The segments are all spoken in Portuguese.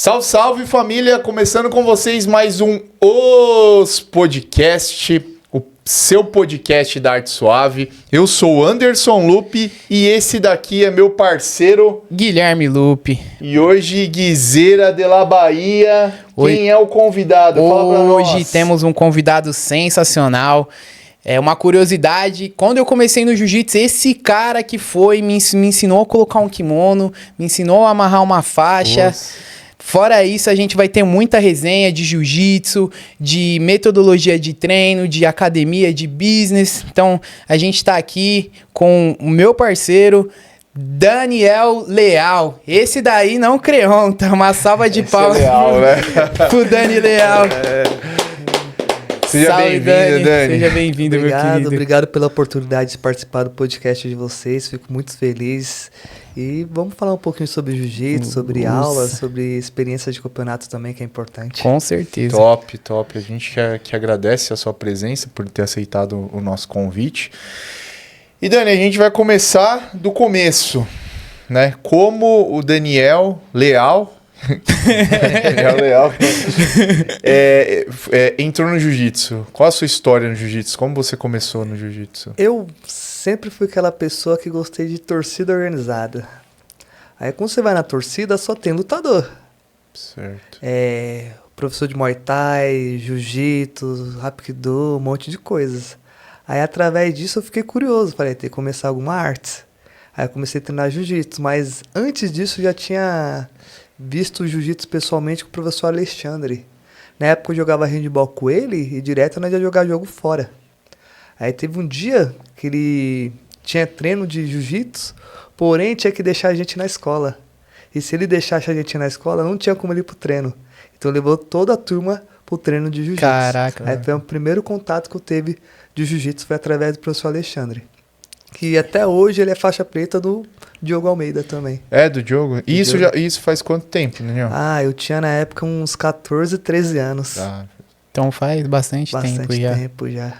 Salve, salve família! Começando com vocês mais um Os Podcast, o seu podcast da Arte Suave. Eu sou o Anderson Lupe e esse daqui é meu parceiro Guilherme Lupe. E hoje, Guizeira de la Bahia. Quem é o convidado? Fala pra nós. Hoje temos um convidado sensacional. É uma curiosidade, quando eu comecei no jiu-jitsu, esse cara que foi, me ensinou a colocar um kimono, me ensinou a amarrar uma faixa. Nossa. Fora isso, a gente vai ter muita resenha de jiu-jitsu, de metodologia de treino, de academia, de business. Então, a gente tá aqui com o meu parceiro, Daniel Leal. Esse daí não creon, tá? Uma salva de palmas pro Dani Leal. Seja bem-vindo, Dani. Seja bem-vindo, meu querido. Obrigado pela oportunidade de participar do podcast de vocês. Fico muito feliz. E vamos falar um pouquinho sobre jiu-jitsu, sobre aulas, sobre experiência de campeonato também, que é importante. Com certeza. Top. A gente que agradece a sua presença por ter aceitado o nosso convite. E, Dani, a gente vai começar do começo, né? Como o Daniel Leal... entrou no jiu-jitsu. Qual a sua história no jiu-jitsu? Como você começou no jiu-jitsu? Eu sempre fui aquela pessoa que gostei de torcida organizada. Aí quando você vai na torcida, só tem lutador. Certo. Professor de Muay Thai, Jiu-Jitsu, Hapkido, um monte de coisas. Aí através disso eu fiquei curioso. Falei, tem que começar alguma arte. Aí eu comecei a treinar Jiu-Jitsu. Mas antes disso eu já tinha visto o Jiu-Jitsu pessoalmente com o professor Alexandre. Na época eu jogava handball com ele e direto nós ia jogar jogo fora. Aí teve um dia que ele tinha treino de Jiu-Jitsu, porém tinha que deixar a gente na escola. E se ele deixasse a gente na escola, não tinha como ele ir pro treino. Então levou toda a turma pro treino de Jiu-Jitsu. Caraca. Aí foi o primeiro contato que eu teve de Jiu-Jitsu, foi através do professor Alexandre. Que até hoje ele é faixa preta do Diogo Almeida também. É, do Diogo? Isso faz quanto tempo, Daniel? Eu tinha na época uns 14, 13 anos. Tá. Então faz bastante tempo já.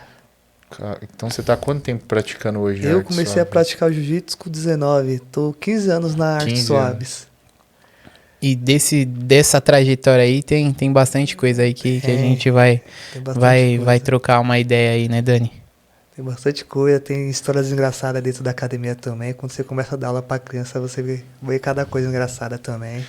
Então você tá há quanto tempo praticando hoje? Eu comecei a praticar Jiu-Jitsu com 19. Tô 15 anos na Artes Suaves. E dessa trajetória aí tem bastante coisa aí que a gente vai trocar uma ideia aí, né, Dani? Tem bastante coisa, tem histórias engraçadas dentro da academia também. Quando você começa a dar aula pra criança, você vê cada coisa engraçada também.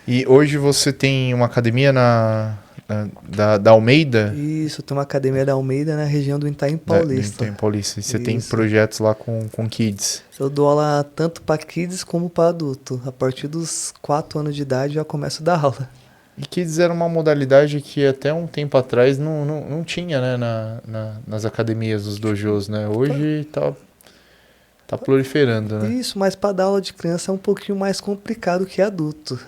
E hoje você tem uma academia da Almeida? Isso, tem uma academia da Almeida na região do Itaim Paulista. Itaim Paulista. E você Isso. tem projetos lá com kids? Eu dou aula tanto para kids como para adulto. A partir dos 4 anos de idade já começo a dar aula. E kids era uma modalidade que até um tempo atrás não tinha, né, nas academias dos dojos, né? Hoje tá proliferando, né? Isso, mas para dar aula de criança é um pouquinho mais complicado que adulto.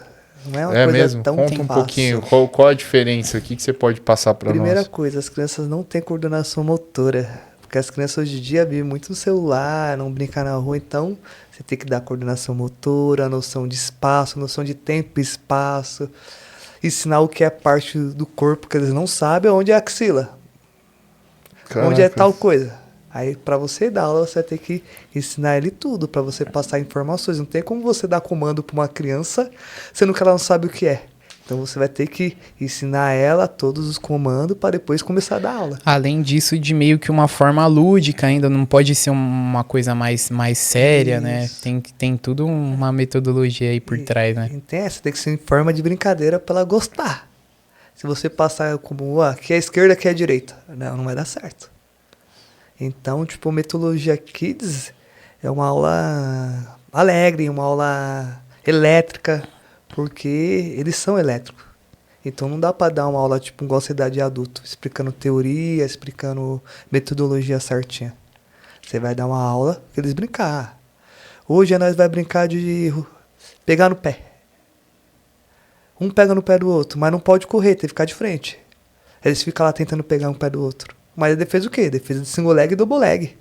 Não é uma coisa mesmo? Tão Conta um pouquinho, qual a diferença? O que você pode passar para nós? Primeira coisa, as crianças não têm coordenação motora. Porque as crianças hoje em dia vivem muito no celular, não brincam na rua, então você tem que dar coordenação motora, noção de espaço, noção de tempo e espaço. Ensinar o que é parte do corpo que eles não sabem, onde é a axila. Caraca. Onde é tal coisa. Aí, para você dar aula, você vai ter que ensinar ele tudo, para você passar informações. Não tem como você dar comando para uma criança, sendo que ela não sabe o que é. Então, você vai ter que ensinar ela todos os comandos para depois começar a dar aula. Além disso, de meio que uma forma lúdica ainda, não pode ser uma coisa mais séria, né? Tem tudo uma metodologia aí por trás, né? Você tem que ser em forma de brincadeira para ela gostar. Se você passar como, aqui é a esquerda, aqui é a direita, não vai dar certo. Então, metodologia Kids é uma aula alegre, uma aula elétrica, porque eles são elétricos. Então, não dá para dar uma aula igual você dá de adulto, explicando teoria, explicando metodologia certinha. Você vai dar uma aula para eles brincar. Hoje nós vamos brincar de pegar no pé. Um pega no pé do outro, mas não pode correr, tem que ficar de frente. Eles ficam lá tentando pegar um pé do outro. Mas a defesa o quê? Defesa de single leg e double leg.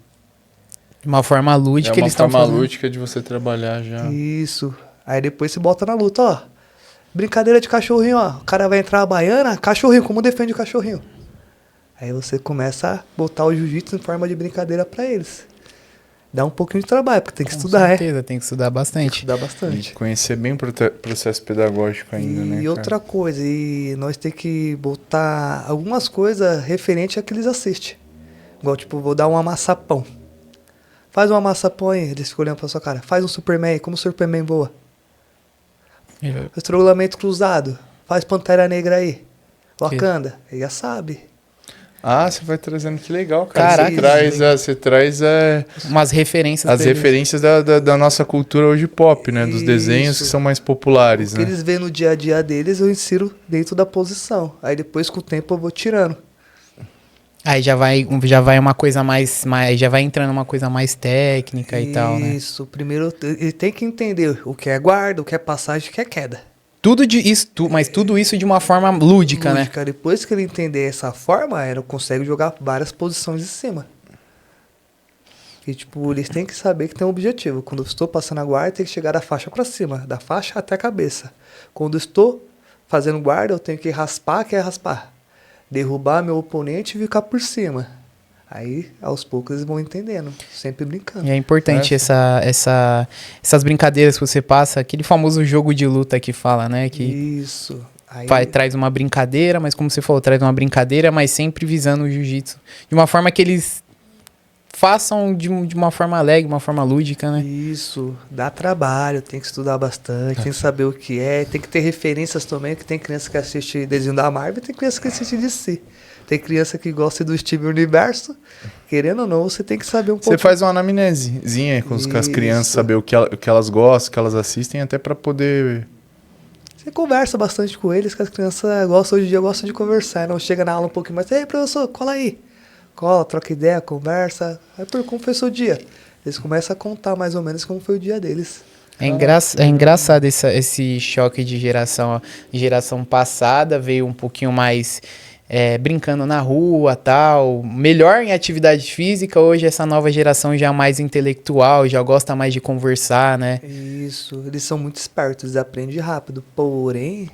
De uma forma lúdica eles estão fazendo. É uma forma lúdica de você trabalhar já. Isso. Aí depois você bota na luta, ó. Brincadeira de cachorrinho, ó. O cara vai entrar a baiana, cachorrinho, como defende o cachorrinho? Aí você começa a botar o jiu-jitsu em forma de brincadeira pra eles. Dá um pouquinho de trabalho, porque tem que Com estudar, certeza, tem que estudar Tem que bastante. estudar E bastante. conhecer bem o processo pedagógico ainda, né, E cara? outra coisa, e nós tem que botar algumas coisas referentes a que eles assistem. Igual, tipo, vou dar um amassapão. Faz um amassapão aí, eles ficam olhando pra sua cara. Faz um Superman, como o Superman voa. Estrangulamento cruzado. Faz Pantera Negra aí. Wakanda, ele já sabe. Ah, você vai trazendo, que legal, cara. Caraca, Você traz Umas referências as pra eles. referências da nossa cultura hoje pop, né? Dos desenhos que Isso. são mais populares, O que né? eles veem no dia a dia deles, eu insiro dentro da posição. Aí depois, com o tempo, eu vou tirando. Aí já vai uma coisa mais, já vai entrando uma coisa mais técnica e tal, né? Isso. Primeiro, ele tem que entender o que é guarda, o que é passagem, o que é queda. Mas tudo isso de uma forma lúdica, né? Lúdica. Depois que ele entender essa forma, ele consegue jogar várias posições em cima. E, tipo, eles têm que saber que tem um objetivo. Quando eu estou passando a guarda, tem que chegar da faixa para cima, da faixa até a cabeça. Quando eu estou fazendo guarda, eu tenho que raspar, que é raspar. Derrubar meu oponente e ficar por cima. Aí, aos poucos, eles vão entendendo, sempre brincando. E é importante essas brincadeiras que você passa, aquele famoso jogo de luta que fala, né? Que Isso. Aí, traz uma brincadeira, mas como você falou, traz uma brincadeira, mas sempre visando o jiu-jitsu. De uma forma que eles façam de uma forma alegre, uma forma lúdica, né? Isso, dá trabalho, tem que estudar bastante, tem que saber o que é, tem que ter referências também, que tem criança que assiste desenho da Marvel, tem criança que assiste DC. Tem criança que gosta do Steven Universo, querendo ou não, você tem que saber um pouco. Você faz uma anamnesezinha aí com as crianças, Isso. saber o que elas gostam, o que elas assistem, até pra poder... Você conversa bastante com eles, que as crianças gostam, hoje em dia gostam de conversar, não chega na aula um pouquinho mais, ei professor, cola aí. Cola, troca ideia, conversa. Aí como foi seu dia? Eles começam a contar mais ou menos como foi o dia deles. É engraçado esse choque de geração. Ó. Geração passada veio um pouquinho mais brincando na rua, tal, melhor em atividade física. Hoje essa nova geração já é mais intelectual, já gosta mais de conversar, né? Isso, eles são muito espertos, eles aprendem rápido. Porém,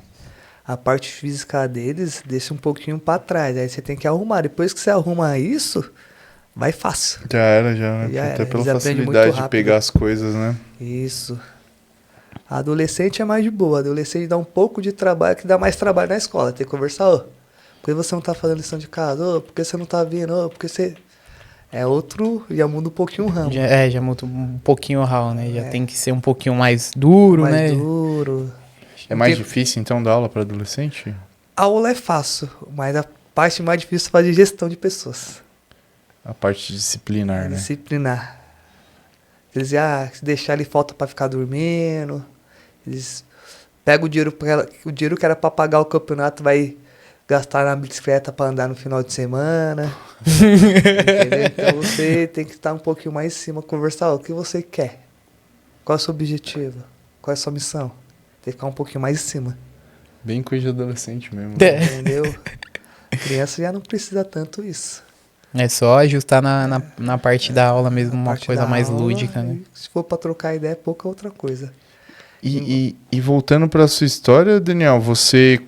a parte física deles deixa um pouquinho pra trás. Aí você tem que arrumar. Depois que você arruma isso, vai fácil. Já era, né? Já Até era, pela eles aprendem muito facilidade de rápido. pegar as coisas, né? Isso. A adolescente é mais de boa. A adolescente dá um pouco de trabalho, que dá mais trabalho na escola. Tem que conversar, por que você não tá fazendo lição de casa? Por que você não tá vindo? Por que você... É outro, já muda um pouquinho o ramo. Já muda um pouquinho o RAW, né? Já tem que ser um pouquinho mais duro, mais né? duro. É mais Porque difícil, então, dar aula pra adolescente? a aula é fácil, mas a parte mais difícil é fazer gestão de pessoas. A parte disciplinar, né? Disciplinar. Eles se deixar ele falta pra ficar dormindo. Eles pegam o dinheiro que era pra pagar o campeonato, vai gastar na bicicleta pra andar no final de semana. Entendeu? Então você tem que estar um pouquinho mais em cima, conversar. O que você quer? Qual é o seu objetivo? Qual é a sua missão? Tem que ficar um pouquinho mais em cima. Bem coisa de adolescente mesmo. É. Entendeu? Criança já não precisa tanto isso. É só ajustar na parte da aula mesmo, uma Parte coisa da mais aula, lúdica, né? e se for pra trocar ideia, é pouca outra coisa. E voltando pra sua história, Daniel, você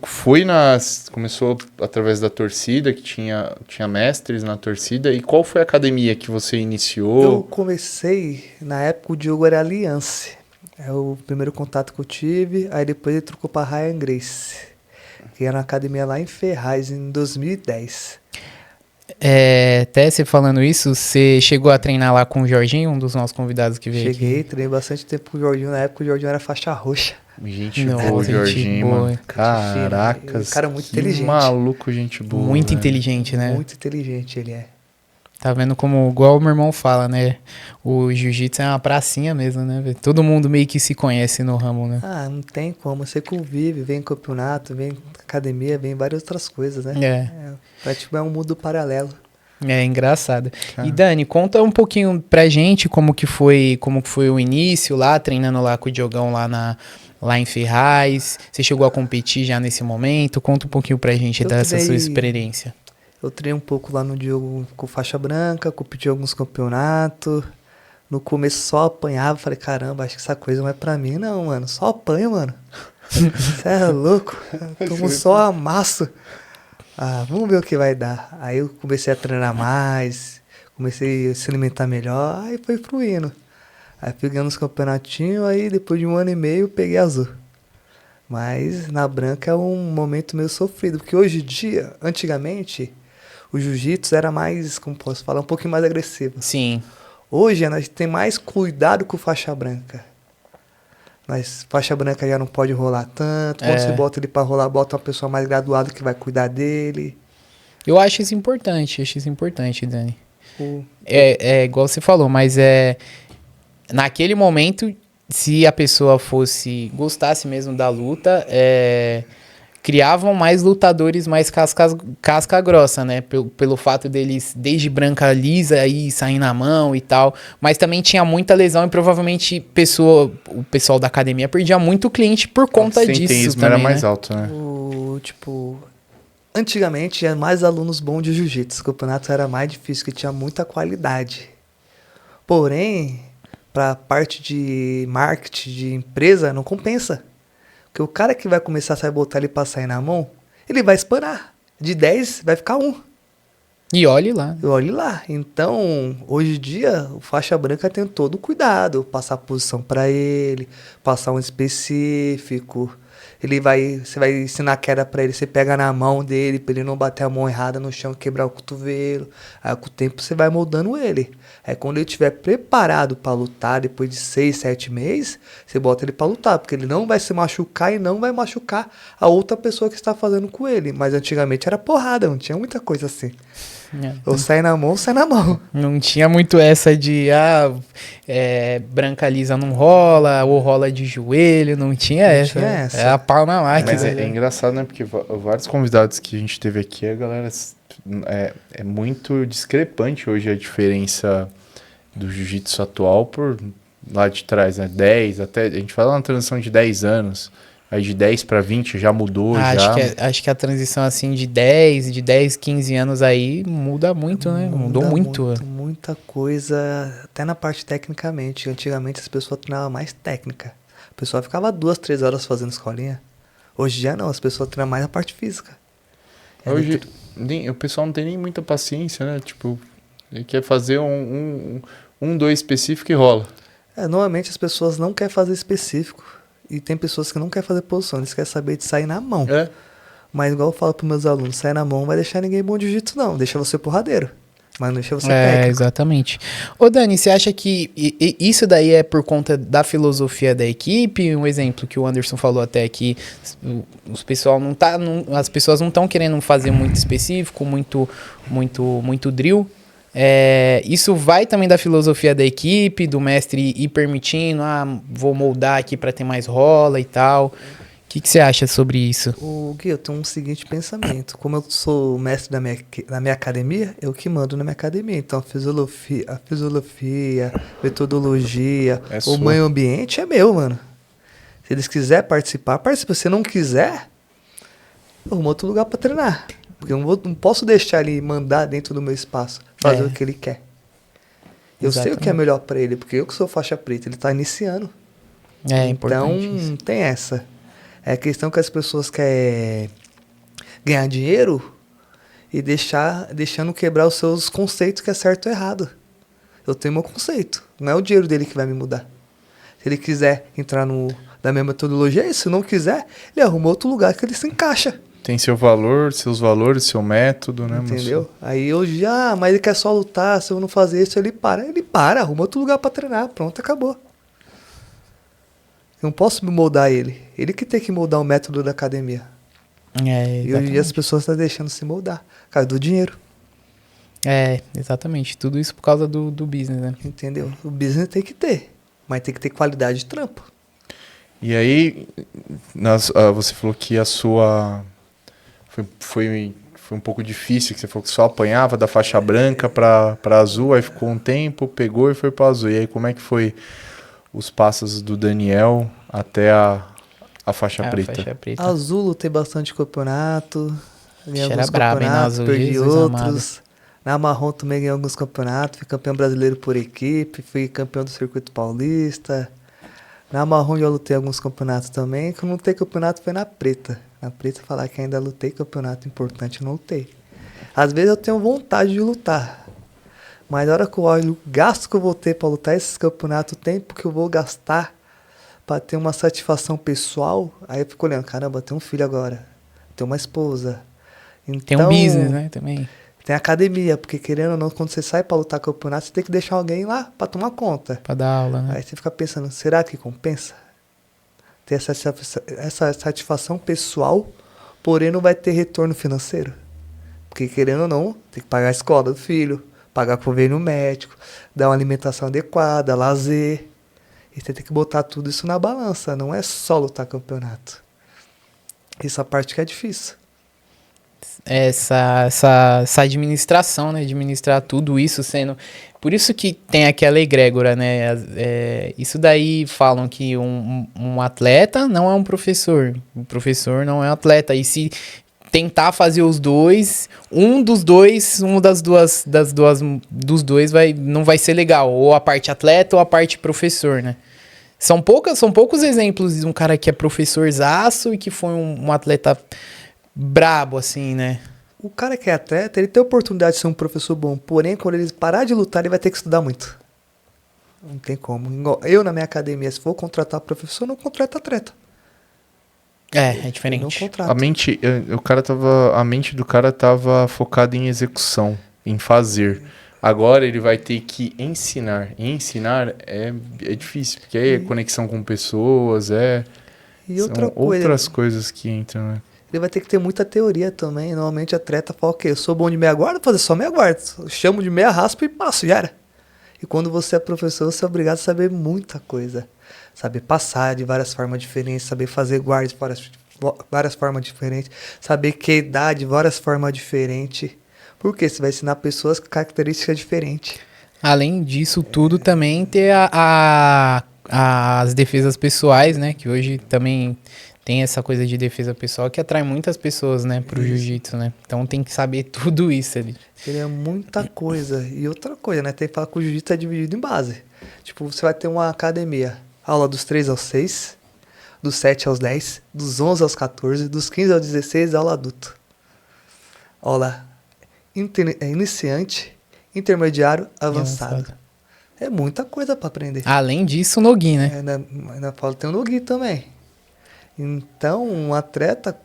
começou através da torcida, que tinha mestres na torcida, e qual foi a academia que você Eu iniciou? comecei, na época o Diogo era Aliança. É o primeiro contato que eu tive, aí depois ele trocou pra Ryan Grace, que era uma academia lá em Ferraz, em 2010. Até você falando isso, você chegou a treinar lá com o Jorginho, um dos nossos convidados que veio Cheguei, aqui? treinei bastante tempo com o Jorginho, na época o Jorginho era faixa roxa. Gente Nossa, boa, gente Jorginho, boa. mano. Caracas, Um cara muito que inteligente. maluco, gente boa. Muito velho. inteligente, né? Muito inteligente ele é. Tá vendo como, igual o meu irmão fala, né? O jiu-jitsu é uma pracinha mesmo, né? Velho? Todo mundo meio que se conhece no ramo, né? Ah, não tem como, você convive, vem campeonato, vem academia, vem várias outras coisas, né? É um mundo paralelo. É engraçado. Cara. E Dani, conta um pouquinho pra gente como que foi o início lá, treinando lá com o Diogão lá em Ferraz. Você chegou a competir já nesse momento? Conta um pouquinho pra gente dessa sua experiência. Eu treinei um pouco lá no Diogo com faixa branca, competi em alguns campeonatos. No começo só apanhava, falei, caramba, acho que essa coisa não é pra mim não, mano. Só apanho, mano. Você é louco? Tomo só amasso. Ah, vamos ver o que vai dar. Aí eu comecei a treinar mais, Comecei a se alimentar melhor, aí foi fluindo. Aí fui ganhando os campeonatinhos, aí depois de 1 ano e meio peguei azul. Mas na branca é um momento meio sofrido, porque hoje em dia, antigamente, o jiu-jitsu era mais, como posso falar, um pouquinho mais agressivo. Sim. Hoje a gente tem mais cuidado com faixa branca. Mas faixa branca já não pode rolar tanto. Quando você bota ele pra rolar, bota uma pessoa mais graduada que vai cuidar dele. Eu acho isso importante, Dani. O- É igual você falou, mas naquele momento, se a pessoa gostasse mesmo da luta, criavam mais lutadores mais casca grossa, né? Pelo fato deles, desde branca lisa, aí sair na mão e tal. Mas também tinha muita lesão e provavelmente o pessoal da academia perdia muito cliente por conta disso Absenteísmo também, era mais né? alto, né? Antigamente tinha mais alunos bons de jiu-jitsu. O campeonato era mais difícil, porque tinha muita qualidade. Porém, para a parte de marketing, de empresa, não compensa. Porque o cara que vai começar a botar ele pra sair na mão, ele vai espanar. De 10 vai ficar 1. E olhe lá. Olhe lá. Então, hoje em dia, o faixa branca tem todo o cuidado. Passar a posição para ele, passar um específico. Você vai ensinar a queda para ele, você pega na mão dele, para ele não bater a mão errada no chão, quebrar o cotovelo. Aí com o tempo você vai moldando ele. Aí quando ele estiver preparado para lutar, depois de 6, 7 meses, você bota ele para lutar, porque ele não vai se machucar e não vai machucar a outra pessoa que está fazendo com ele. Mas antigamente era porrada, não tinha muita coisa assim. Ou sai na mão ou sai na mão. Não tinha muito essa de branca lisa não rola, ou rola de joelho, não tinha essa. É a pau na máquina. Mas é engraçado, né? Porque vários convidados que a gente teve aqui, a galera é muito discrepante hoje a diferença do jiu-jitsu atual por lá de trás, né? 10, até, a gente fala uma transição de 10 anos. Aí de 10 para 20 já mudou, Acho que a transição assim de 10, 15 anos aí muda muito, né? Mudou muito. Muita coisa, até na parte tecnicamente. Antigamente as pessoas treinavam mais técnica. A pessoa ficava 2, 3 horas fazendo escolinha. Hoje já não, as pessoas treinam mais a parte física. Hoje o pessoal não tem nem muita paciência, né? Tipo, ele quer fazer dois específico e rola. Normalmente as pessoas não querem fazer específico. E tem pessoas que não querem fazer posição, eles querem saber de sair na mão. Mas igual eu falo pros meus alunos, sair na mão não vai deixar ninguém bom de jiu-jitsu não, deixa você porradeiro. Mas não deixa você técnico. Exatamente. Ô Dani, você acha que isso daí é por conta da filosofia da equipe? Um exemplo que o Anderson falou até aqui, as pessoas não estão querendo fazer muito específico, muito drill. Isso vai também da filosofia da equipe, do mestre ir permitindo, vou moldar aqui para ter mais rola e tal. O que você acha sobre isso? Gui, eu tenho um seguinte pensamento. Como eu sou o mestre da minha academia, eu que mando na minha academia. Então a filosofia, metodologia, o meio ambiente é meu, mano. Se eles quiserem participar, participa. Se não quiser, eu arrumo outro lugar para treinar. Porque eu não posso deixar ele mandar dentro do meu espaço, fazer o que ele quer. Eu sei o que é melhor para ele, porque eu que sou faixa preta, ele tá iniciando. Importante. Então, tem essa. É a questão que as pessoas querem ganhar dinheiro e deixando quebrar os seus conceitos que é certo ou errado. Eu tenho meu conceito, não é o dinheiro dele que vai me mudar. Se ele quiser entrar na minha metodologia, é isso. Se não quiser, ele arruma outro lugar que ele se encaixa. Tem seu valor, seus valores, seu método, né? Entendeu? Moço? Aí hoje, mas ele quer só lutar, se eu não fazer isso, ele para. Ele para, arruma outro lugar pra treinar, pronto, acabou. Eu não posso me moldar ele. Ele que tem que moldar o método da academia. E hoje em dia as pessoas estão deixando se moldar, por causa do dinheiro. Exatamente. Tudo isso por causa do business, né? Entendeu? O business tem que ter, mas tem que ter qualidade de trampo. E aí, você falou que a sua... Foi um pouco difícil, que você falou que só apanhava da faixa branca para azul, aí ficou um tempo, pegou e foi para azul. E aí como é que foi os passos do Daniel até a faixa preta? Faixa preta. Azul lutei bastante campeonato, ganhei alguns brabo, campeonatos, azul, perdi Jesus outros. amado. Na marrom também ganhei alguns campeonatos, fui campeão brasileiro por equipe, fui campeão do circuito paulista. Na marrom já lutei alguns campeonatos também, que eu não lutei campeonato foi na preta. Na preta falar que ainda lutei campeonato importante, eu não lutei. Às vezes eu tenho vontade de lutar, Mas na hora que eu olho o gasto que eu vou ter pra lutar esses campeonatos, o tempo que eu vou gastar pra ter uma satisfação pessoal, aí eu fico olhando, caramba, tenho um filho agora, tenho uma esposa. Tem um Então, business, né, também. tem academia, porque querendo ou não, quando você sai pra lutar campeonato, você tem que deixar alguém lá pra tomar conta. Pra dar aula, né? Aí você fica pensando, será que compensa? Ter essa satisfação pessoal, porém não vai ter retorno financeiro. Porque querendo ou não, tem que pagar a escola do filho, pagar convênio médico, dar uma alimentação adequada, lazer. E você tem que botar tudo isso na balança, não é só lutar campeonato. Essa parte que é difícil. Essa administração, né? Administrar tudo isso sendo... Por isso que tem aquela egrégora, né? Isso daí falam que um atleta não é um professor. Um professor não é um atleta. E se tentar fazer os dois, dos dois não vai ser legal. Ou a parte atleta ou a parte professor, né? São poucos exemplos de um cara que é professorzaço e que foi um atleta brabo, assim, né? O cara que é atleta, ele tem a oportunidade de ser um professor bom. Porém, quando ele parar de lutar, ele vai ter que estudar muito. Não tem como. Igual eu, na minha academia, se for contratar professor, não contrato atleta. É Eu não diferente. contrato. A mente do cara tava focada em execução, em fazer. Agora ele vai ter que ensinar. E ensinar é difícil, porque aí é conexão com pessoas, E são outra coisa, outras coisas que entram, né? ele vai ter que ter muita teoria também. Normalmente, atleta fala o quê? Eu sou bom de meia guarda, vou fazer só meia guarda. Eu chamo de meia raspa e passo, já era. E quando você é professor, você é obrigado a saber muita coisa. Saber passar de várias formas diferentes, saber fazer guardas de várias formas diferentes, saber quedar de várias formas diferentes. Porque você vai ensinar pessoas com características diferentes. Além disso tudo, também ter as defesas pessoais, né? Que hoje também tem essa coisa de defesa pessoal que atrai muitas pessoas, né? Pro jiu-jitsu, né? Então tem que saber tudo isso ali. Seria muita coisa. E outra coisa, né? Tem que falar que o jiu-jitsu é dividido em base. Tipo, você vai ter uma academia. Aula dos 3 aos 6, dos 7 aos 10, dos 11 aos 14, dos 15 aos 16, aula adulto. Aula iniciante, intermediário, avançado. É muita coisa para aprender. Além disso, no gi, né? Ainda fala tem o no-gi também. Então, um atleta,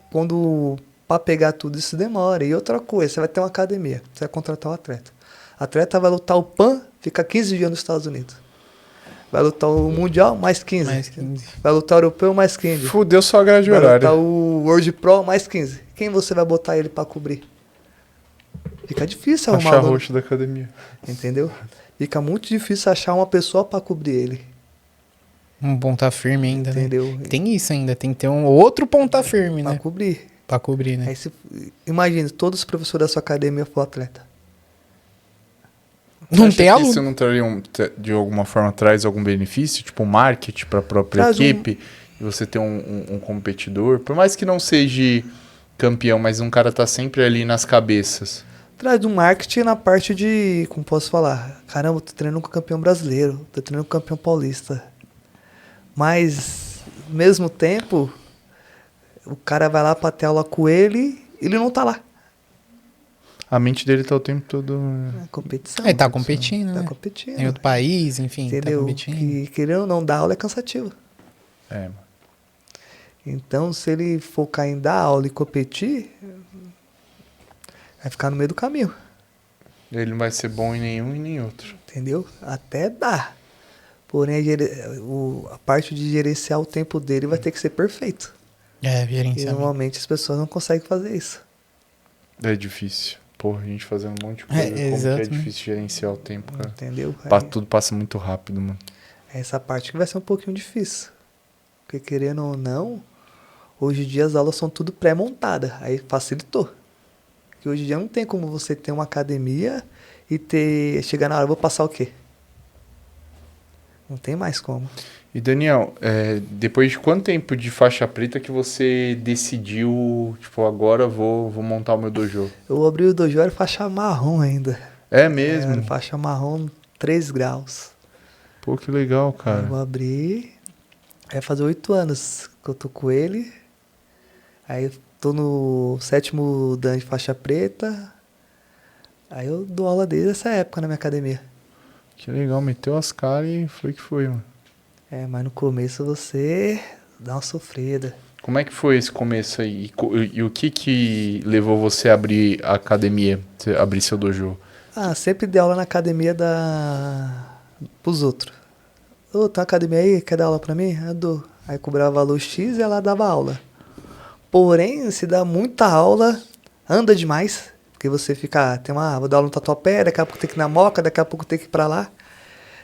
para pegar tudo isso demora. E outra coisa, você vai ter uma academia, você vai contratar um atleta. O atleta vai lutar o PAN, fica 15 dias nos Estados Unidos. Vai lutar o Mundial, mais 15. Mais 15. Vai lutar o Europeu, mais 15. Fudeu só a grade Vai horária. lutar o World Pro, mais 15. Quem você vai botar ele para cobrir? Fica difícil arrumar Faixa aluno, roxa da academia. entendeu? Fica muito difícil achar uma pessoa para cobrir ele, Um ponta firme ainda, entendeu? né? Tem isso ainda, tem que ter um outro ponta firme, Para né? cobrir. Pra cobrir, né? Aí imagina, todos os professores da sua academia for atleta. Não Acha tem que aluno. isso não traria de alguma forma traz algum benefício, tipo marketing para a própria Traz equipe, e você ter um competidor, por mais que não seja campeão, mas um cara tá sempre ali nas cabeças. Traz um marketing na parte de, como posso falar, caramba, tô treinando com o campeão brasileiro, tô treinando com o campeão paulista. Mas, ao mesmo tempo, o cara vai lá pra ter aula com ele não tá lá. A mente dele tá o tempo todo... É competição. Ele tá competindo, Tá né? competindo. Em outro país, enfim, Entendeu? tá competindo. Que querendo ou não, dar aula é cansativo. É, mano. Então, se ele focar em dar aula e competir, vai ficar no meio do caminho. Ele não vai ser bom em nenhum e nem outro. Entendeu? Até dá. Porém, a parte de gerenciar o tempo dele vai ter que ser perfeito. É, E gerenciamento. normalmente as pessoas não conseguem fazer isso. É difícil. Porra, a gente fazendo um monte de coisa. Como que é exatamente. difícil gerenciar o tempo, cara. Entendeu? Tudo passa muito rápido, mano. Essa parte que vai ser um pouquinho difícil. Porque querendo ou não, hoje em dia as aulas são tudo pré-montadas. Aí facilitou. Porque hoje em dia não tem como você ter uma academia e chegar na hora, vou passar o quê? Não tem mais como. E Daniel, depois de quanto tempo de faixa preta que você decidiu, tipo, agora vou montar o meu dojo? Eu abri o dojo, era faixa marrom ainda. É mesmo? Era faixa marrom 3 graus. Pô, que legal, Aí cara. eu abri, vai fazer 8 anos que eu tô com ele. Aí eu tô no 7º dan de faixa preta. Aí eu dou aula desde essa época na minha academia. Que legal, meteu as caras e foi que foi, mano. Mas no começo você dá uma sofrida. Como é que foi esse começo aí? E o que levou você a abrir a academia, você abrir seu dojo? Sempre dei aula na academia pros outros. Ô, tem uma academia aí, quer dar aula pra mim? Eu dou. Aí cobrava valor X e ela dava aula. Porém, se dá muita aula, anda demais. Porque você fica, vou dar aula no Tatuapé, daqui a pouco tem que ir na Moca, daqui a pouco tem que ir pra lá.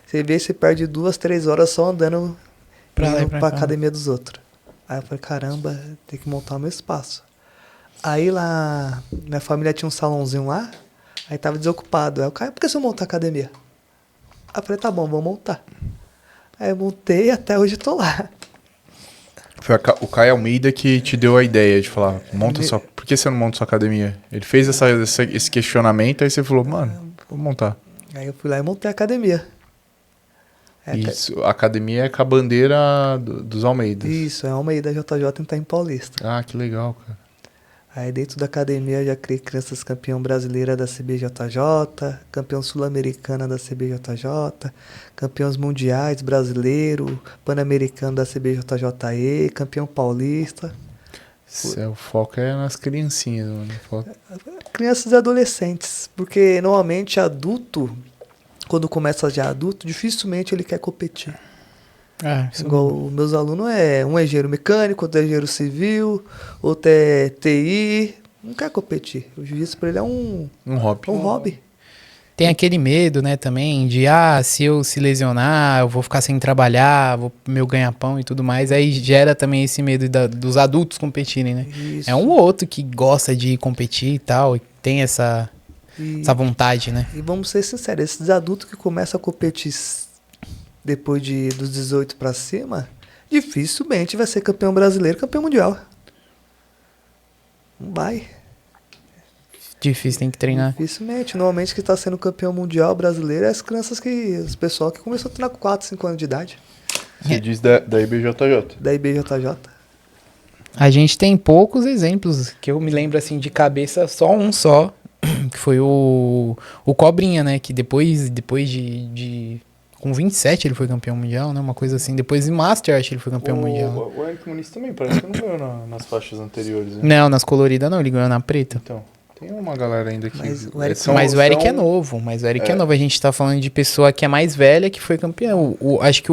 Você vê, você perde 2, 3 horas só andando pra academia dos outros. Aí eu falei, caramba, tem que montar o meu espaço. Aí lá, minha família tinha um salãozinho lá, aí tava desocupado. Aí eu falei, por que você não monta a academia? Aí eu falei, tá bom, vou montar. Aí eu montei e até hoje tô lá. Foi o Caio Almeida que te deu a ideia de falar, por que você não monta sua academia? Ele fez esse questionamento, aí você falou, mano, vou montar. Aí eu fui lá e montei a academia. Isso, a academia é com a bandeira dos Almeidas. Isso, é Almeida JJ em Itaim Paulista. Ah, que legal, cara. Aí dentro da academia eu já criei crianças campeão brasileira da CBJJ, campeão sul-americana da CBJJ, campeões mundiais brasileiro, pan-americano da CBJJE, campeão paulista. O foco é nas criancinhas, mano. Crianças e adolescentes, porque normalmente adulto, quando começa já adulto, dificilmente ele quer competir. Igual os meus alunos um é engenheiro mecânico, outro é engenheiro civil, outro é TI, não quer competir. O jiu-jitsu pra ele é um hobby. Um hobby. Tem aquele medo, né, também, de, se eu se lesionar, eu vou ficar sem trabalhar, vou meu ganha-pão e tudo mais. Aí gera também esse medo dos adultos competirem, né? Isso. É um ou outro que gosta de competir e tal, e tem essa vontade, né? E vamos ser sinceros, esses adultos que começam a competir depois dos 18 pra cima, dificilmente vai ser campeão brasileiro, campeão mundial. Não vai. Difícil, tem que treinar. Dificilmente. Normalmente quem está sendo campeão mundial brasileiro é as crianças os pessoal que começou a treinar com 4, 5 anos de idade. Você diz da IBJJ? Da IBJJ. A gente tem poucos exemplos, que eu me lembro assim de cabeça, só um só, que foi o Cobrinha, né? Que depois com 27 ele foi campeão mundial, né? Uma coisa assim. Depois de Master, acho que ele foi campeão mundial. O Eric Muniz também, parece que não ganhou nas faixas anteriores, né? Não, nas coloridas não, ele ganhou na preta. Então, tem uma galera ainda que... Mas o Eric é novo, A gente tá falando de pessoa que é mais velha que foi campeão. Acho que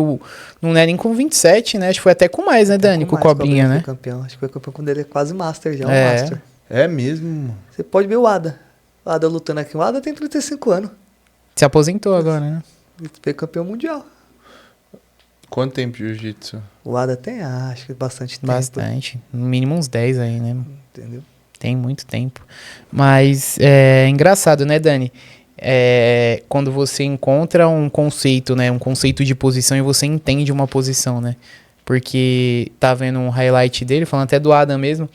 não é nem com 27, né? Acho que foi até com mais, né, Dani? Com o Cobrinha, né? Foi campeão. Acho que foi campeão quando ele é quase Master já, Master. É mesmo? Você pode ver o Ada. O Ada lutando aqui. O Ada tem 35 anos. Se aposentou agora, né? Ele foi campeão mundial. Quanto tempo de jiu-jitsu? O Ada tem, acho que bastante tempo. Bastante. No mínimo uns 10 aí, né? Entendeu? Tem muito tempo. Mas é engraçado, né, Dani? Quando você encontra um conceito, né? Um conceito de posição e você entende uma posição, né? Porque tá vendo um highlight dele, falando até do Adam mesmo.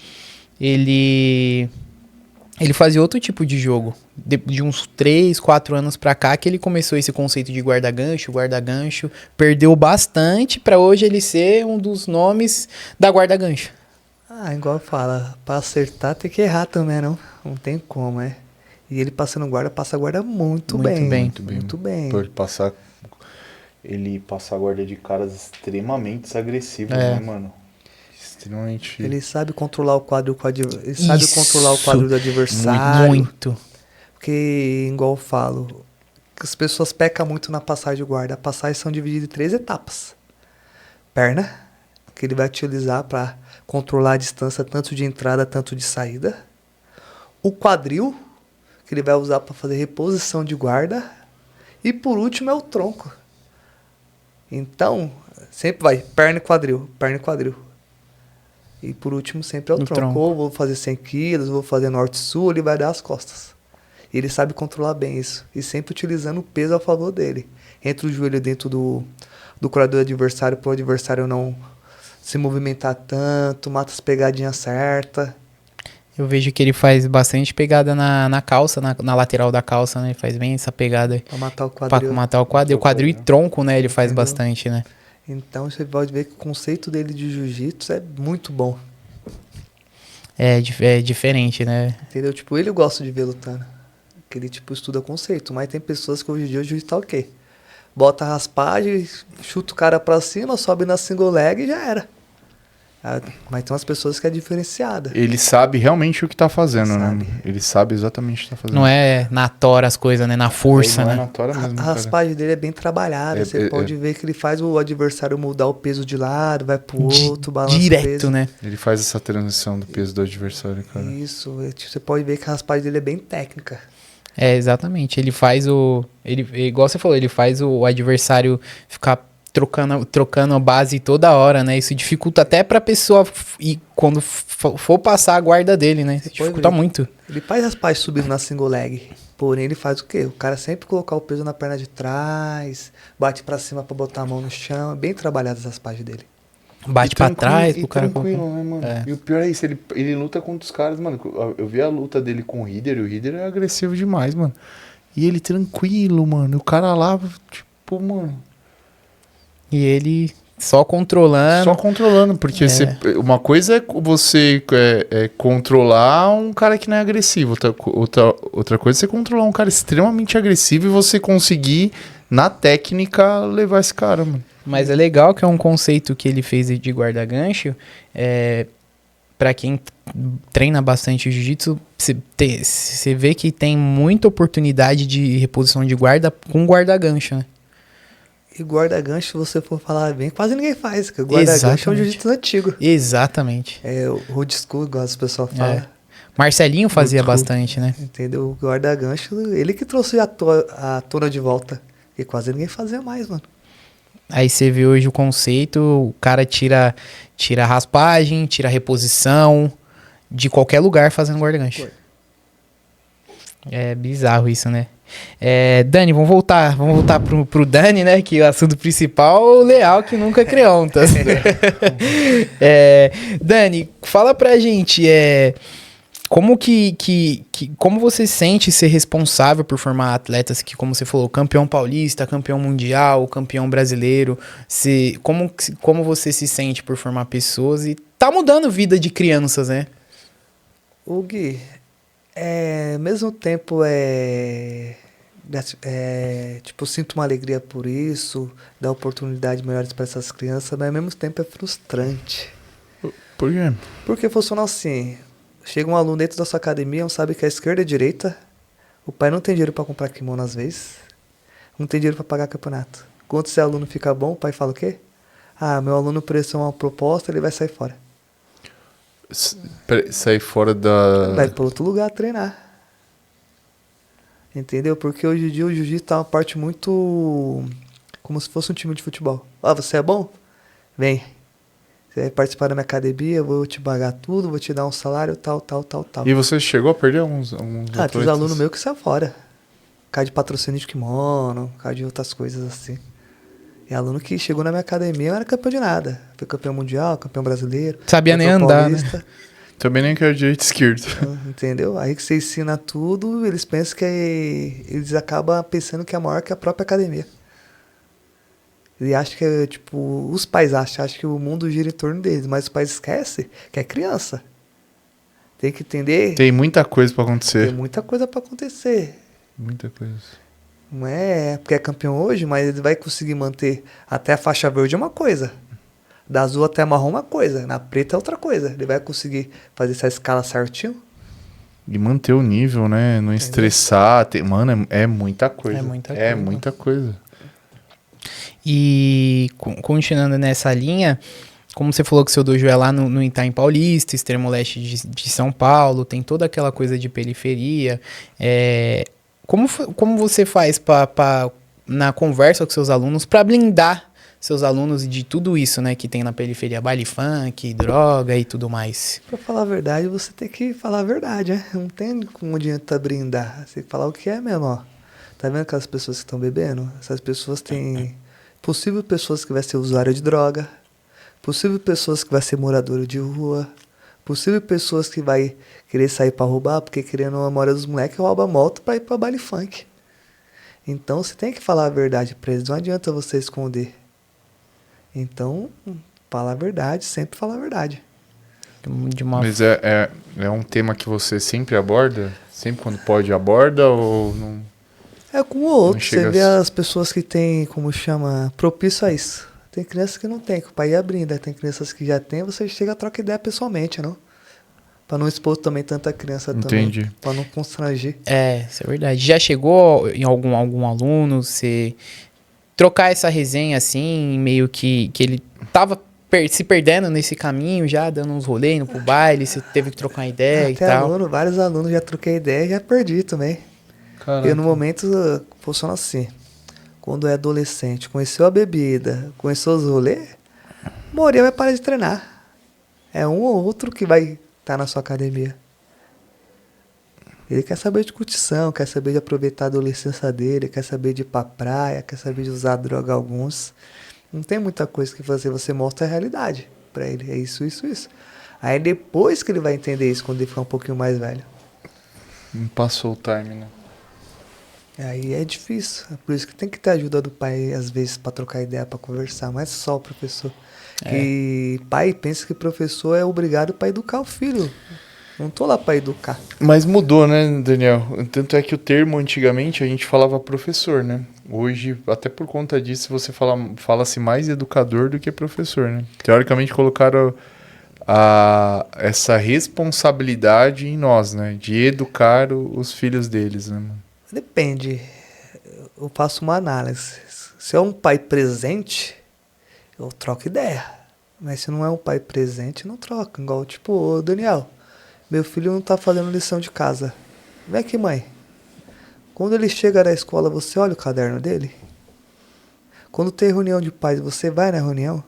Ele fazia outro tipo de jogo. De uns 3, 4 anos pra cá que ele começou esse conceito de guarda-gancho. Perdeu bastante pra hoje ele ser um dos nomes da guarda-gancho. Igual fala, pra acertar tem que errar também, não? Não tem como, E ele passando guarda, passa a guarda muito bem. Muito bem. Ele passa a guarda de caras extremamente agressivos, né, mano? Extremamente... Ele sabe controlar o quadro ele sabe controlar o quadro do adversário. Muito. Porque, igual eu falo, as pessoas pecam muito na passagem de guarda. A passagem são divididas em 3 etapas. Perna, que ele vai utilizar para controlar a distância tanto de entrada, tanto de saída. O quadril, que ele vai usar para fazer reposição de guarda. E por último é o tronco. Então, sempre vai perna e quadril, perna e quadril. E por último sempre é o tronco. Ou vou fazer 100 quilos, vou fazer norte-sul, ele vai dar as costas. E ele sabe controlar bem isso. E sempre utilizando o peso a favor dele. Entra o joelho dentro do corador do adversário para o adversário não se movimentar tanto, mata as pegadinhas certas. Eu vejo que ele faz bastante pegada na calça, na lateral da calça, né? Ele faz bem essa pegada. Pra matar o quadril. Pra matar o quadril. O quadril e tronco, né? Ele faz bastante, né? Então você pode ver que o conceito dele de jiu-jitsu é muito bom. É diferente, né? Entendeu? Tipo, ele gosta de ver lutando. que ele, tipo, estuda conceito. Mas tem pessoas que hoje em dia o jiu-jitsu tá o quê? Bota a raspagem, chuta o cara pra cima, sobe na single leg e já era. Mas tem umas pessoas que é diferenciada. Ele sabe realmente o que tá fazendo, Sabe. né? Ele sabe exatamente o que tá fazendo. Não é na tora as coisas, né? Na força, Não é né? na tora mesmo, A cara. raspagem dele é bem trabalhada. Você pode ver que ele faz o adversário mudar o peso de lado, vai pro outro, balança o Direto, peso. né? Ele faz essa transição do peso do adversário, cara. Isso, você pode ver que a raspagem dele é bem técnica. É, exatamente. Ele faz o... igual você falou, ele faz o adversário ficar trocando a base toda hora, né? Isso dificulta até pra pessoa e quando for passar a guarda dele, né? Isso dificulta ver. muito. Ele faz raspagem subindo na single leg. Porém, ele faz o quê? O cara sempre colocar o peso na perna de trás, bate pra cima pra botar a mão no chão. É bem trabalhado as raspagens dele. Bate pra trás pro cara... tranquilo, né, mano? É. E o pior é isso, ele luta contra os caras, mano. Eu vi a luta dele com o Rider, e o Rider é agressivo demais, mano. E ele tranquilo, mano. O cara lá, tipo, mano... E ele só controlando. Só controlando, porque uma coisa é você controlar um cara que não é agressivo. Outra coisa é você controlar um cara extremamente agressivo e você conseguir, na técnica, levar esse cara, mano. Mas é legal que é um conceito que ele fez de guarda-gancho. Pra quem treina bastante jiu-jitsu, você vê que tem muita oportunidade de reposição de guarda com guarda-gancho, né? E guarda-gancho, se você for falar bem, quase ninguém faz. Porque guarda-gancho é um jiu-jitsu antigo. Exatamente. É o road school, igual as pessoas falam. Marcelinho fazia bastante, né? Entendeu? O guarda-gancho, ele que trouxe a tona de volta. E quase ninguém fazia mais, mano. Aí você vê hoje o conceito, o cara tira raspagem, tira reposição de qualquer lugar fazendo guarda-gancho. É bizarro isso, né? Dani, vamos voltar pro Dani, né? Que o assunto principal, o Leal que nunca criou, tá? Dani, fala pra gente, como como você sente ser responsável por formar atletas que, como você falou, campeão paulista, campeão mundial, campeão brasileiro, como você se sente por formar pessoas e tá mudando a vida de crianças, né? O Gui, ao mesmo tempo tipo, sinto uma alegria por isso, dar oportunidades melhores para essas crianças, mas ao mesmo tempo é frustrante. Por quê? Porque funciona assim, chega um aluno dentro da sua academia, não sabe que é esquerda e direita, o pai não tem dinheiro para comprar kimono às vezes, não tem dinheiro para pagar campeonato. Quando esse aluno fica bom, o pai fala o quê? Meu aluno pressiona uma proposta, ele vai sair fora. Sair fora da... Vai para outro lugar treinar. Entendeu? Porque hoje em dia o jiu-jitsu tá uma parte muito... como se fosse um time de futebol. Você é bom? Vem. Você vai participar da minha academia, eu vou te pagar tudo, vou te dar um salário, tal. E você chegou a perder alguns tem uns alunos meus que saem fora. Por causa de patrocínio de kimono, por causa de outras coisas assim. E aluno que chegou na minha academia não era campeão de nada. Foi campeão mundial, campeão brasileiro. Sabia nem andar, paulista, né? Também nem quero direito e esquerdo. Entendeu? Aí que você ensina tudo, eles pensam que eles acabam pensando que é maior que a própria academia. Ele acha que tipo, os pais acham que o mundo gira em torno deles, mas os pais esquecem que é criança. Tem que entender. Tem muita coisa pra acontecer. Tem muita coisa pra acontecer. Muita coisa. Não é porque é campeão hoje, mas ele vai conseguir manter até a faixa verde é uma coisa. Da azul até a marrom uma coisa. Na preta é outra coisa. Ele vai conseguir fazer essa escala certinho. E manter o nível, né? Não estressar. Mano, é muita coisa. É muita É coisa. muita coisa. E continuando nessa linha, como você falou que seu dojo é lá no Itaim Paulista, extremo leste de São Paulo, tem toda aquela coisa de periferia. Como você faz na conversa com seus alunos para blindar seus alunos de tudo isso, né, que tem na periferia, baile funk, droga e tudo mais? Pra falar a verdade, você tem que falar a verdade, né? Não tem como adianta brindar. Você tem que falar o que é mesmo, ó. Tá vendo aquelas pessoas que estão bebendo? Essas pessoas têm... possível pessoas que vai ser usuário de droga, possível pessoas que vai ser morador de rua, possível pessoas que vai querer sair pra roubar, porque querendo a maioria dos moleques rouba moto pra ir pra baile funk. Então você tem que falar a verdade pra eles, não adianta você esconder. Então, fala a verdade, sempre fala a verdade. De uma... Mas é um tema que você sempre aborda? Sempre quando pode aborda ou não? É com o outro. chega Você vê a- as pessoas que têm, como chama, propício a isso. Tem crianças que não tem, que o pai ia abrindo. Tem crianças que já tem, você chega a troca ideia pessoalmente, não? Pra não expor também tanta criança Entendi. também. Pra não constranger. Isso é verdade. Já chegou em algum aluno, você trocar essa resenha assim, meio que ele tava se perdendo nesse caminho já, dando uns rolês, indo pro baile, você teve que trocar uma ideia e Até tal. aluno, vários alunos já troquei ideia e já perdi também. Eu no momento funciona assim. Quando é adolescente, conheceu a bebida, conheceu os rolês, uma hora vai parar de treinar. É um ou outro que vai estar na sua academia. Ele quer saber de curtição, quer saber de aproveitar a adolescência dele, quer saber de ir pra praia, quer saber de usar droga alguns. Não tem muita coisa que fazer, você mostra a realidade pra ele. É isso, isso, isso. Aí depois que ele vai entender isso, quando ele ficar um pouquinho mais velho. Não passou o time, né? Aí é difícil. É por isso que tem que ter ajuda do pai, às vezes, pra trocar ideia, pra conversar. Não é só o professor. Que pai pensa que professor é obrigado pra educar o filho. Não tô lá pra educar. Mas mudou, né, Daniel? Tanto é que o termo antigamente a gente falava professor, né? Hoje, até por conta disso, você fala-se mais educador do que professor, né? Teoricamente colocaram essa responsabilidade em nós, né? De educar os filhos deles, né? Depende. Eu faço uma análise. Se é um pai presente, eu troco ideia. Mas se não é um pai presente, não troco. Igual, tipo, ô Daniel, meu filho não tá fazendo lição de casa. Vem aqui, mãe. Quando ele chega da escola, você olha o caderno dele? Quando tem reunião de pais, você vai na reunião?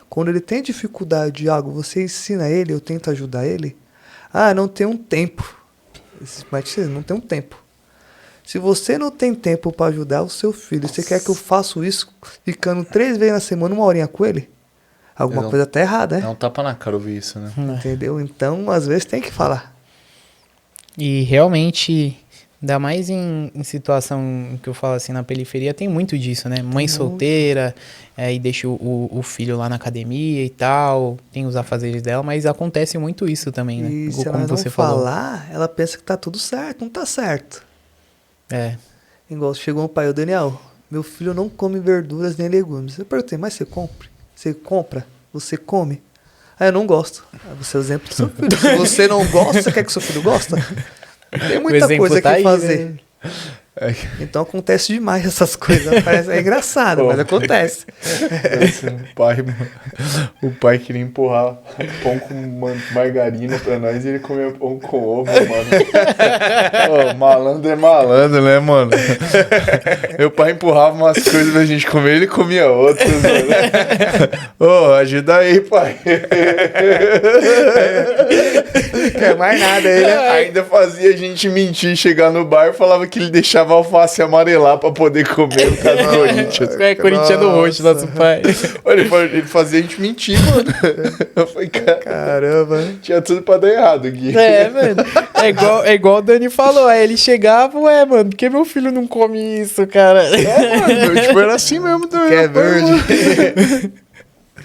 Quando ele tem dificuldade de algo, você ensina ele, eu tento ajudar ele? Ah, não tem um tempo. Mas não tem um tempo. Se você não tem tempo para ajudar o seu filho, você quer que eu faça isso ficando 3 vezes na semana, 1 horinha com ele? Alguma coisa tá errada, né? É um tapa na cara ouvir isso, né? Entendeu? Então, às vezes tem que falar. E realmente, ainda mais em situação que eu falo assim, na periferia, tem muito disso, né? Mãe solteira, e deixa o filho lá na academia e tal, tem os afazeres dela, mas acontece muito isso também, né? E Igual se ela como não você falou. falar, ela pensa que tá tudo certo. Não tá certo. É. Igual chegou um pai, o Daniel, meu filho não come verduras nem legumes. Eu perguntei, mas você compra? Você compra? Você come? Ah, eu não gosto. Ah, você é o exemplo do seu filho. Se você não gosta, você quer que seu filho gosta? Tem muita exemplo coisa tá que aí, fazer. né? Então acontece demais essas coisas. Parece, é engraçado, mas acontece. O pai queria empurrar pão com margarina pra nós e ele comia pão com ovo, mano. Ô, malandro é malandro, né, mano? Meu pai empurrava umas coisas pra gente comer, ele comia outras, mano. Ô, ajuda aí, pai. Quer mais nada aí, né? Ainda fazia a gente mentir, chegar no bar e falava que ele deixava a alface amarelar pra poder comer no caso do Corinthians. É corintiano roxo, nosso pai. Ele fazia a gente mentir, mano. Eu falei, Caramba. tinha tudo pra dar errado aqui. Mano. É igual o Dani falou. Aí ele chegava, mano, por que meu filho não come isso, cara? Mano, tipo, era assim mesmo. Que é verde.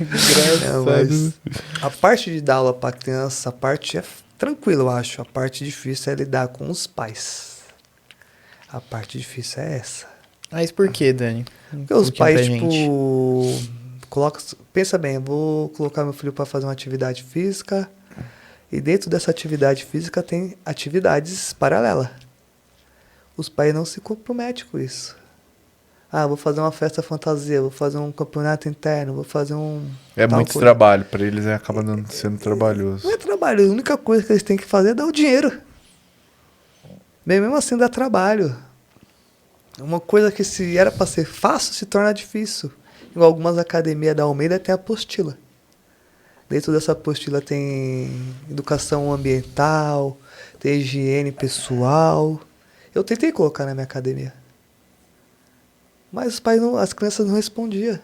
Engraçado. Mas a parte de dar aula pra criança, a parte é tranquila, eu acho. A parte difícil é lidar com os pais. A parte difícil é essa. Mas por que, Dani? Porque os Explica pra pais, gente. pensa bem, eu vou colocar meu filho para fazer uma atividade física e dentro dessa atividade física tem atividades paralelas. Os pais não se comprometem com isso. Ah, vou fazer uma festa fantasia, vou fazer um campeonato interno, vou fazer um... É tal muito coisa. trabalho, pra eles acaba sendo trabalhoso. Não é trabalho, a única coisa que eles têm que fazer é dar o dinheiro. Bem, mesmo assim dá trabalho. Uma coisa que se era para ser fácil se torna difícil. Em algumas academias da Almeida tem apostila. Dentro dessa apostila tem educação ambiental, tem higiene pessoal. Eu tentei colocar na minha academia. Mas os pais as crianças não respondiam.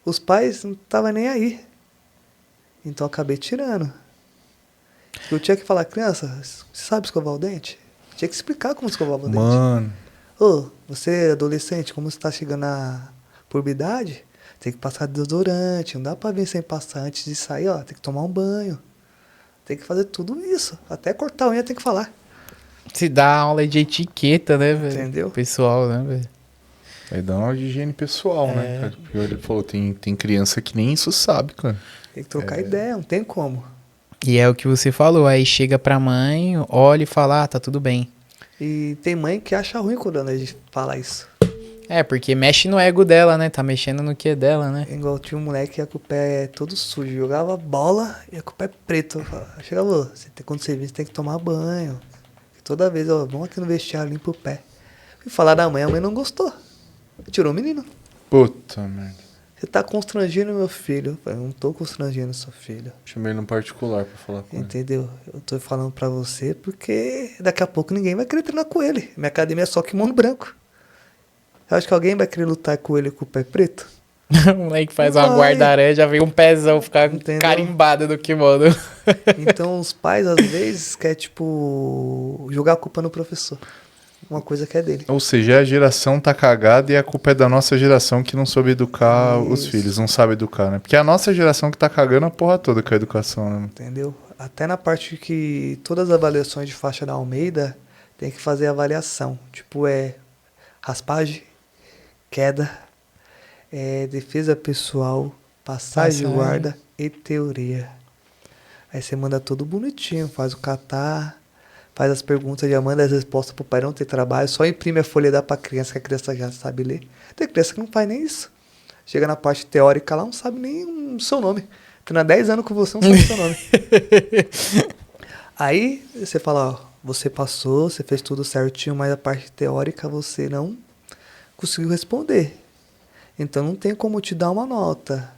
Os pais não estavam nem aí. Então eu acabei tirando. Eu tinha que falar, criança, você sabe escovar o dente? Tinha que explicar como escovar o dente. Mano, Ô, você adolescente, como você está chegando na puberdade, tem que passar desodorante. Não dá pra vir sem passar antes de sair, ó. Tem que tomar um banho. Tem que fazer tudo isso. Até cortar a unha tem que falar. Se dá aula de etiqueta, né, velho? Entendeu? Pessoal, né, velho? Aí dá uma de higiene pessoal, né, cara? Porque ele falou, tem criança que nem isso sabe, cara. Tem que trocar ideia, não tem como. E é o que você falou, aí chega pra mãe, olha e fala, tá tudo bem. E tem mãe que acha ruim quando a gente fala isso. Porque mexe no ego dela, né? Tá mexendo no que é dela, né? Igual tinha um moleque que com o pé todo sujo. Jogava bola e com o pé preto. Chegava, quando você vir, você tem que tomar banho. E toda vez, vamos aqui no vestiário, limpa o pé. Fui falar da mãe, a mãe não gostou. Tirou o menino. Puta merda. Você tá constrangindo meu filho. Eu falei, não tô constrangendo seu filho. Chamei ele no particular pra falar com ele. Entendeu? Eu tô falando pra você porque daqui a pouco ninguém vai querer treinar com ele. Minha academia é só kimono branco. Eu acho que alguém vai querer lutar com ele com o pé preto? O moleque faz uma guarda-aranha, já vem um pezão ficar Entendeu? carimbado do kimono. Então os pais às vezes querem, tipo, jogar a culpa no professor. Uma coisa que é dele. Ou seja, a geração tá cagada e a culpa é da nossa geração que não soube educar os Isso. filhos, não sabe educar, né? Porque é a nossa geração que tá cagando a porra toda com a educação, né? Entendeu? Até na parte que todas as avaliações de faixa da Almeida tem que fazer avaliação. Tipo, raspagem, queda, defesa pessoal, passagem de guarda e teoria. Aí você manda tudo bonitinho, faz o catar, faz as perguntas, já manda as respostas pro pai, não ter trabalho, só imprime a folha e dá pra criança, que a criança já sabe ler. Tem criança que não faz nem isso. Chega na parte teórica lá, não sabe nem o seu nome. Treina 10 anos com você, não sabe o seu nome. Aí você fala, ó, você passou, você fez tudo certinho, mas a parte teórica você não conseguiu responder. Então não tem como te dar uma nota.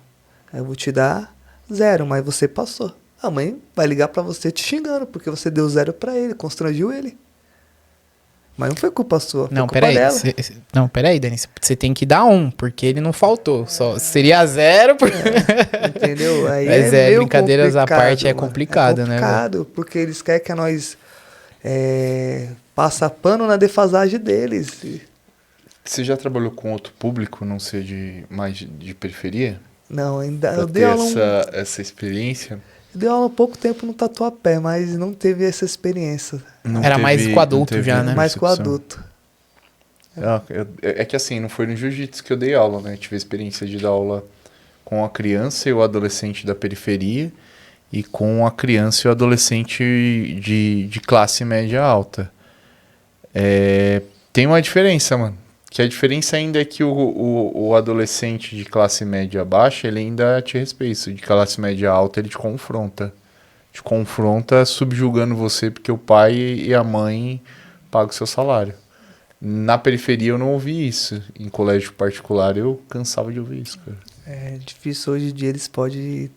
Eu vou te dar 0, mas você passou. A mãe vai ligar pra você te xingando, porque você deu 0 pra ele, constrangiu ele. Mas não foi culpa sua, foi Não, culpa peraí. dela. Peraí, Denis. Você tem que dar 1, porque ele não faltou. Só seria 0. Entendeu? Aí Mas meio brincadeiras à complicado, parte, é mano. complicado, né, É complicado, porque eles querem que nós passa pano na defasagem deles. Você já trabalhou com outro público, não sei, mais de periferia? Não, ainda Pra eu ter dei aula, essa experiência? dei aula há pouco tempo no Tatuapé, mas não teve essa experiência. Não Era mais com não adulto teve já, né? Mais com percepção. adulto. É que assim, não foi no jiu-jitsu que eu dei aula, né? Eu tive a experiência de dar aula com a criança e o adolescente da periferia e com a criança e o adolescente de classe média alta. Tem uma diferença, mano. Que a diferença ainda é que o adolescente de classe média baixa, ele ainda te respeita. De classe média alta, ele te confronta. Te confronta subjugando você porque o pai e a mãe pagam o seu salário. Na periferia eu não ouvi isso. Em colégio particular eu cansava de ouvir isso, cara. É difícil hoje em dia, eles podem...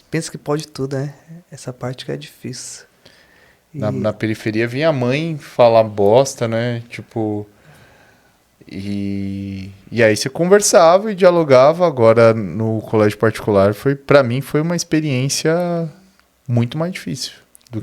Pensa que pode tudo, né? Essa parte que é difícil. Na periferia vinha a mãe falar bosta, né? Tipo... E aí você conversava e dialogava. Agora no colégio particular pra mim foi uma experiência muito mais difícil do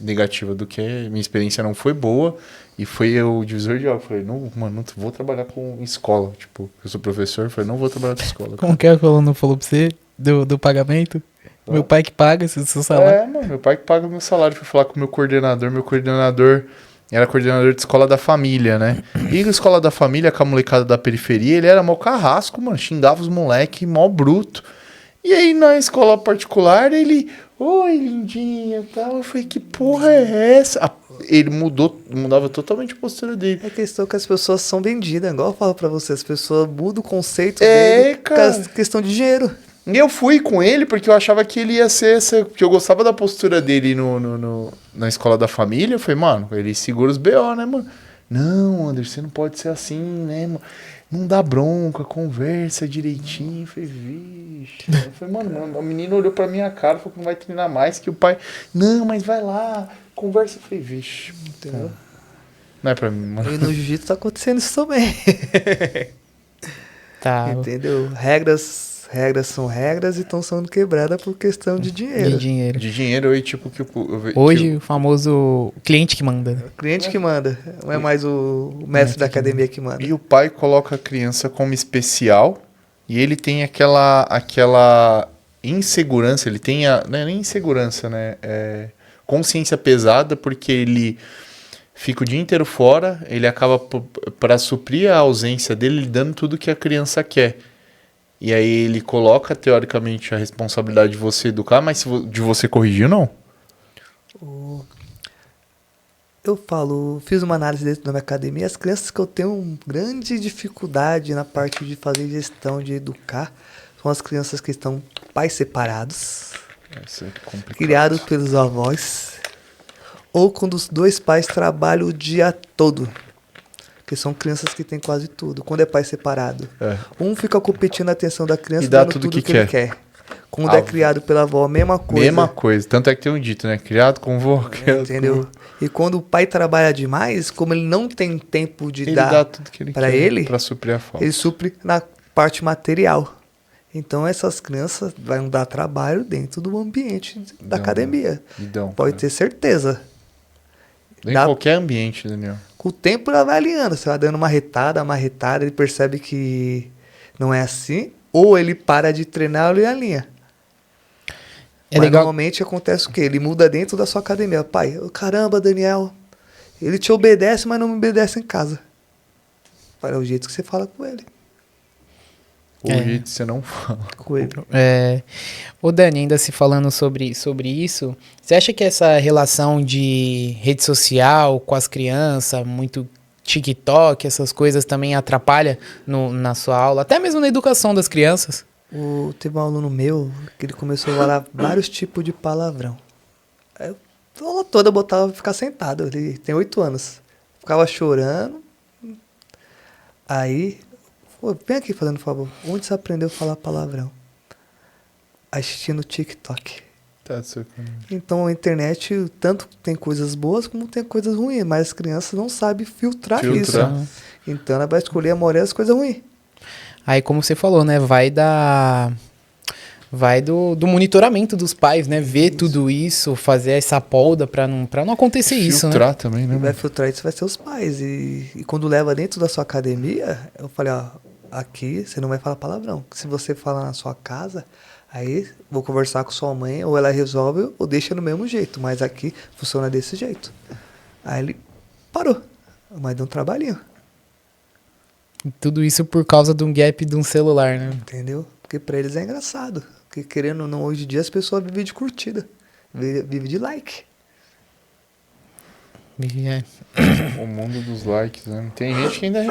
negativa do que minha experiência não foi boa e foi o divisor de água. Falei, não, mano, não vou trabalhar com escola. Tipo, eu sou professor, falei, não vou trabalhar com escola. Como que é que o aluno falou pra você do pagamento? Meu pai que paga esse seu salário. Mano, meu pai que paga meu salário. Fui falar com o meu coordenador era coordenador de escola da família, né? E na escola da família, com a molecada da periferia, ele era mó carrasco, mano. Xingava os moleque, mó bruto. E aí, na escola particular, ele... Oi, lindinha e tal. Eu falei, que porra é essa? Ele mudava totalmente a postura dele. É questão que as pessoas são vendidas, igual eu falo pra você. As pessoas mudam o conceito dele cara. por questão de dinheiro. E eu fui com ele porque eu achava que ele ia ser essa... Porque eu gostava da postura dele na escola da família. Eu falei, mano, ele segura os BO, né, mano? Não, Anderson, você não pode ser assim, né, mano? Não dá bronca, conversa direitinho. Eu falei, vixe. Eu falei, mano, a menina olhou pra minha cara, falou que não vai treinar mais, que o pai... Não, mas vai lá, conversa. Eu falei, vixe. Entendeu? Não é pra mim, mano. E no jiu-jitsu tá acontecendo isso também. Tá. Entendeu? Regras são regras e estão sendo quebradas por questão de dinheiro. De dinheiro. De dinheiro e tipo que Hoje o famoso cliente que manda. Né? O cliente que manda, não é mais o mestre da academia que manda. E o pai coloca a criança como especial e ele tem aquela insegurança, ele tem não é nem insegurança, né? Consciência pesada, porque ele fica o dia inteiro fora, ele acaba, para suprir a ausência dele, ele dando tudo que a criança quer. E aí ele coloca, teoricamente, a responsabilidade de você educar, mas de você corrigir, não. Eu fiz uma análise dentro da minha academia, as crianças que eu tenho grande dificuldade na parte de fazer gestão, de educar, são as crianças que estão pais separados, Isso é complicado. criados pelos avós, ou quando os dois pais trabalham o dia todo, que são crianças que têm quase tudo. Quando é pai separado, um fica competindo a atenção da criança E dá dando tudo tudo que que ele quer. Quando é criado pela avó, a mesma coisa. Mesma coisa. Tanto é que tem um dito, né? Criado com vô, criado Entendeu? E quando o pai trabalha demais, como ele não tem tempo de Ele dá tudo que ele para quer ele, pra suprir a falta. ele supre na parte material. Então essas crianças vão dar trabalho dentro do ambiente da academia. Pode ter certeza. Em qualquer ambiente, Daniel. Com o tempo ela vai alinhando. Você vai dando uma retada, ele percebe que não é assim, ou ele para de treinar ou ele alinha. Mas legal. normalmente acontece o quê? Ele muda dentro da sua academia. Pai, caramba, Daniel, ele te obedece, mas não me obedece em casa. Para o jeito que você fala com ele. O jeito que você não fala. Com ele. Ô Dani, ainda se falando sobre isso, você acha que essa relação de rede social com as crianças, muito TikTok, essas coisas também atrapalha na sua aula, até mesmo na educação das crianças? Teve um aluno meu que ele começou a falar vários tipos de palavrão. Aí, a aula toda eu botava pra ficar sentado. Ele tem 8 anos. Ficava chorando. Aí, vem aqui fazendo favor. Onde você aprendeu a falar palavrão? Assistindo TikTok. Tá, sacanagem. Então a internet tanto tem coisas boas como tem coisas ruins, mas as crianças não sabem filtrar isso. Então ela vai escolher a maioria das coisas ruins. Aí, como você falou, né, vai do monitoramento dos pais, né, ver tudo isso, fazer essa polda pra não acontecer isso, né? Filtrar também, né? Quem vai filtrar isso vai ser os pais. E quando leva dentro da sua academia, eu falei, ó, aqui você não vai falar palavrão. Se você falar na sua casa, aí vou conversar com sua mãe, ou ela resolve ou deixa no mesmo jeito. Mas aqui funciona desse jeito. Aí ele parou, mas deu um trabalhinho. Tudo isso por causa de um gap de um celular, né? Entendeu? Porque pra eles é engraçado. Porque querendo ou não, hoje em dia as pessoas vivem de curtida. Vivem de like. O mundo dos likes, né? Tem gente que ainda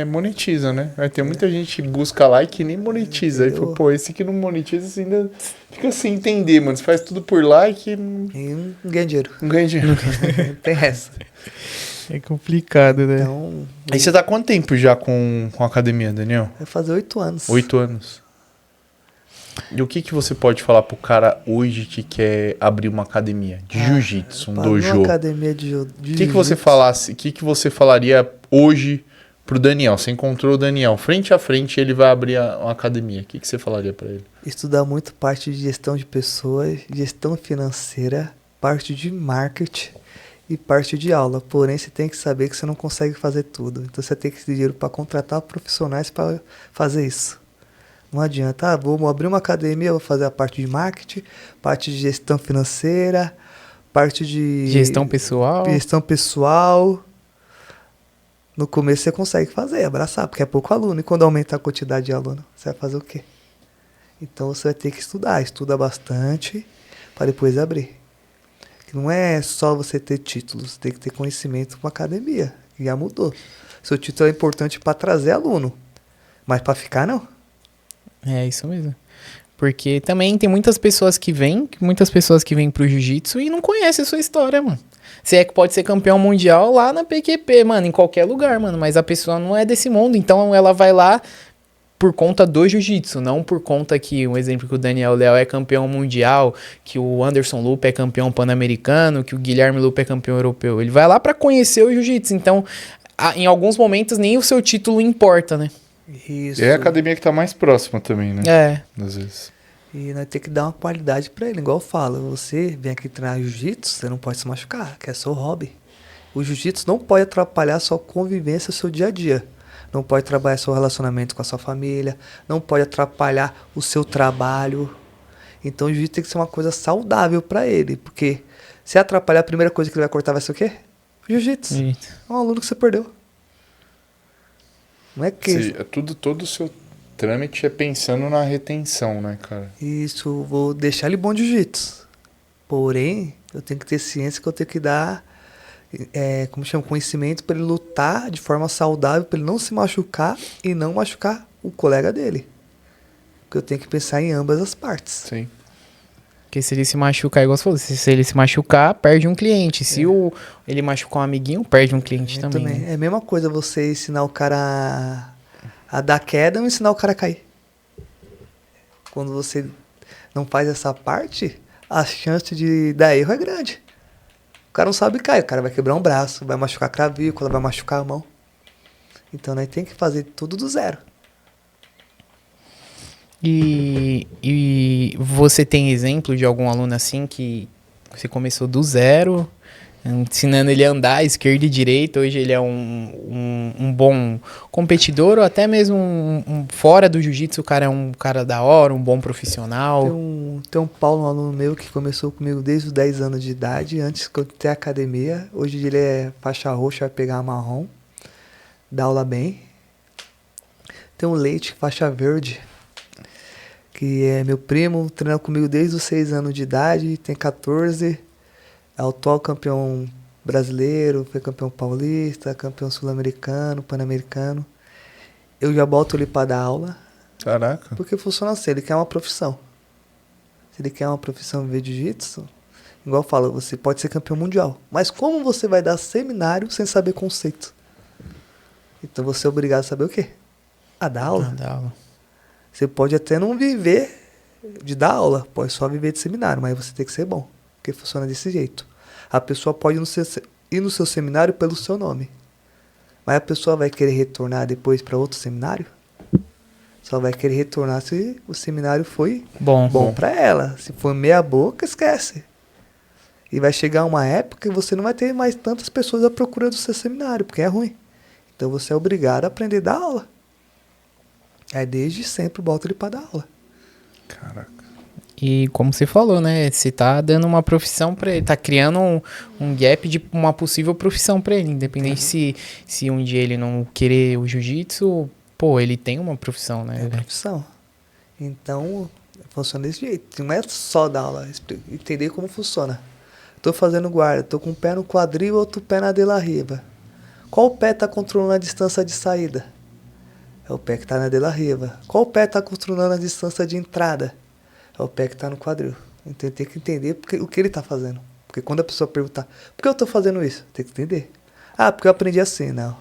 monetiza, né? Vai ter muita gente que busca like e nem monetiza. Aí, pô, esse que não monetiza, você ainda fica sem entender, mano. Você faz tudo por like e não ganha dinheiro. Não ganha dinheiro. Tem essa. É complicado, né? Então, aí você tá há quanto tempo já com a academia, Daniel? vai fazer 8 anos. 8 anos. E o que você pode falar pro cara hoje que quer abrir uma academia de jiu-jitsu, um dojo? Uma academia de jiu-jitsu. O que você falaria hoje pro Daniel? Você encontrou o Daniel frente a frente, ele vai abrir uma academia. O que você falaria para ele? Estudar muito parte de gestão de pessoas, gestão financeira, parte de marketing e parte de aula. Porém, você tem que saber que você não consegue fazer tudo. Então, você tem que ter dinheiro para contratar profissionais para fazer isso. Não adianta, vou abrir uma academia, vou fazer a parte de marketing, parte de gestão financeira, parte de... Gestão pessoal. No começo você consegue fazer, abraçar, porque é pouco aluno. E quando aumentar a quantidade de aluno, você vai fazer o quê? Então você vai ter que estudar. Estuda bastante para depois abrir. Que não é só você ter títulos, você tem que ter conhecimento com a academia. Já mudou. Seu título é importante para trazer aluno, mas para ficar não. É isso mesmo. Porque também tem muitas pessoas que vêm pro jiu-jitsu e não conhecem a sua história, mano. Você pode ser campeão mundial lá na PQP, mano, em qualquer lugar, mano, mas a pessoa não é desse mundo, então ela vai lá por conta do jiu-jitsu, não por conta que, um exemplo que o Daniel Leal é campeão mundial, que o Anderson Lupe é campeão pan-americano, que o Guilherme Lupe é campeão europeu. Ele vai lá pra conhecer o jiu-jitsu, então em alguns momentos nem o seu título importa, né? Isso. É a academia que tá mais próxima também, né? Às vezes. E nós temos que dar uma qualidade pra ele. Igual eu falo, você vem aqui treinar jiu-jitsu, você não pode se machucar, que é seu hobby. O jiu-jitsu não pode atrapalhar a sua convivência, o seu dia a dia. Não pode atrapalhar seu relacionamento com a sua família, não pode atrapalhar o seu trabalho. Então o jiu-jitsu tem que ser uma coisa saudável pra ele, porque se atrapalhar, a primeira coisa que ele vai cortar vai ser o quê? Jiu-jitsu. Eita. É um aluno que você perdeu. Não é que... Todo o seu trâmite é pensando na retenção, né, cara? Isso, vou deixar ele bom de jiu-jitsu. Porém, eu tenho que ter ciência que eu tenho que dar, como chama, conhecimento para ele lutar de forma saudável, para ele não se machucar e não machucar o colega dele. Porque eu tenho que pensar em ambas as partes. Sim. Porque se ele se machucar, igual você falou, se ele se machucar, perde um cliente. Se ele machucar um amiguinho, perde um cliente também. Né? É a mesma coisa você ensinar o cara a dar queda ou ensinar o cara a cair. Quando você não faz essa parte, a chance de dar erro é grande. O cara não sabe cair, o cara vai quebrar um braço, vai machucar a clavícula, vai machucar a mão. Então, nós tem que fazer tudo do zero. E você tem exemplo de algum aluno assim que você começou do zero, ensinando ele a andar esquerda e direita, hoje ele é um bom competidor ou até mesmo fora do jiu-jitsu o cara é um cara da hora, um bom profissional? Tem um Paulo, um aluno meu que começou comigo desde os 10 anos de idade, antes que eu ter academia. Hoje ele é faixa roxa, vai pegar marrom, dá aula bem. Tem um Leite, faixa verde, que é meu primo, treina comigo desde os 6 anos de idade, tem 14, é o atual campeão brasileiro, foi campeão paulista, campeão sul-americano, pan-americano. Eu já boto ele para dar aula. Caraca. Porque funciona assim, ele quer uma profissão. Se ele quer uma profissão de jiu-jitsu, igual eu falo, você pode ser campeão mundial. Mas como você vai dar seminário sem saber conceito? Então você é obrigado a saber o quê? A dar aula. Dar aula. Você pode até não viver de dar aula, pode só viver de seminário, mas você tem que ser bom, porque funciona desse jeito. A pessoa pode ir no seu seminário pelo seu nome, mas a pessoa vai querer retornar depois para outro seminário? Só vai querer retornar se o seminário foi bom para ela. Se for meia boca, esquece. E vai chegar uma época que você não vai ter mais tantas pessoas à procura do seu seminário, porque é ruim. Então você é obrigado a aprender a dar aula. Aí desde sempre bota ele para dar aula. Caraca. E como você falou, né? Você tá dando uma profissão pra ele, tá criando um gap de uma possível profissão pra ele. Independente se um dia ele não querer o jiu-jitsu, pô, ele tem uma profissão, né? É profissão. Então, funciona desse jeito. Não é só dar aula, entender como funciona. Tô fazendo guarda, tô com um pé no quadril, outro pé na de la riva. Qual pé tá controlando a distância de saída? É o pé que tá na de la riva. Qual pé tá controlando a distância de entrada? É o pé que tá no quadril. Então tem que entender o que ele tá fazendo. Porque quando a pessoa perguntar, por que eu tô fazendo isso? Tem que entender. Ah, porque eu aprendi assim. Não.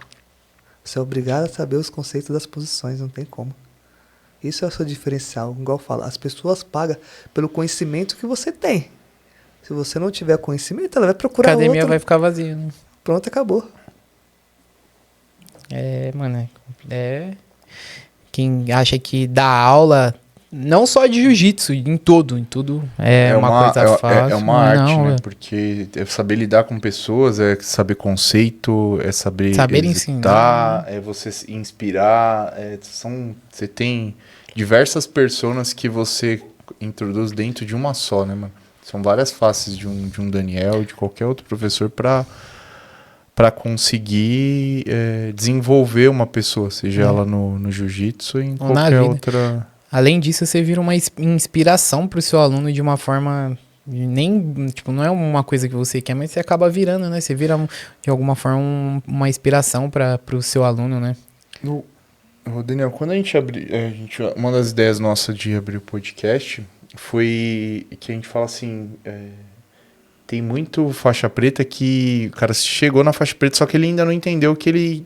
Você é obrigado a saber os conceitos das posições, não tem como. Isso é o seu diferencial. Igual eu falo, as pessoas pagam pelo conhecimento que você tem. Se você não tiver conhecimento, ela vai procurar A academia outro. vai ficar vazia, né? Pronto, acabou. Mano, quem acha que dá aula, não só de jiu-jitsu, em tudo, é uma coisa fácil. É uma arte, não, né? Porque é saber lidar com pessoas, é saber conceito, é saber executar, ensinar. é você se inspirar. Você tem diversas personas que você introduz dentro de uma só, né, mano? São várias faces de um Daniel, de qualquer outro professor para conseguir desenvolver uma pessoa, seja ela no jiu-jitsu ou em qualquer outra... Além disso, você vira uma inspiração pro seu aluno de uma forma... Nem, tipo, não é uma coisa que você quer, mas você acaba virando, né? Você vira, de alguma forma, uma inspiração pro seu aluno, né? Daniel, quando a gente abriu... uma das ideias nossas de abrir o podcast foi que a gente fala assim... Tem muito faixa preta que o cara chegou na faixa preta, só que ele ainda não entendeu que ele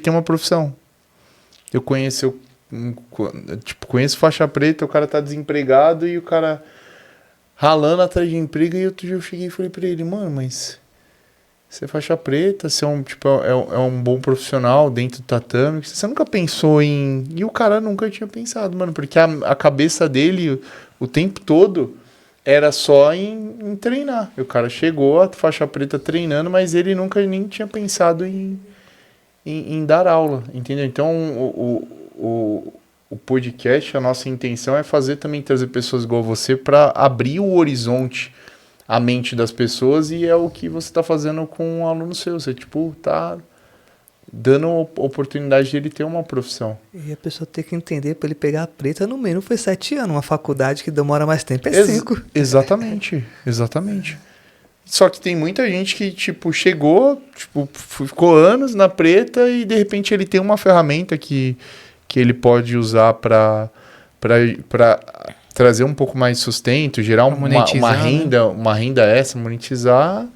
tem uma profissão. Eu conheço faixa preta, o cara tá desempregado e o cara ralando atrás de emprego, e outro dia eu cheguei e falei pra ele, mano, mas você é faixa preta, você é um bom profissional dentro do tatame, você nunca pensou em... E o cara nunca tinha pensado, mano, porque a cabeça dele o tempo todo era só em treinar. E o cara chegou, a faixa preta treinando, mas ele nunca nem tinha pensado em dar aula, entendeu? Então, o podcast, a nossa intenção é fazer também, trazer pessoas igual você para abrir o horizonte, a mente das pessoas, e é o que você tá fazendo com um aluno seu. Você, tipo, tá dando a oportunidade de ele ter uma profissão. E a pessoa tem que entender, para ele pegar a preta, no mínimo foi 7 anos. Uma faculdade que demora mais tempo é 5. Exatamente, exatamente. Só que tem muita gente que, tipo, chegou, tipo, ficou anos na preta e, de repente, ele tem uma ferramenta que ele pode usar para trazer um pouco mais de sustento, gerar uma renda extra, monetizar.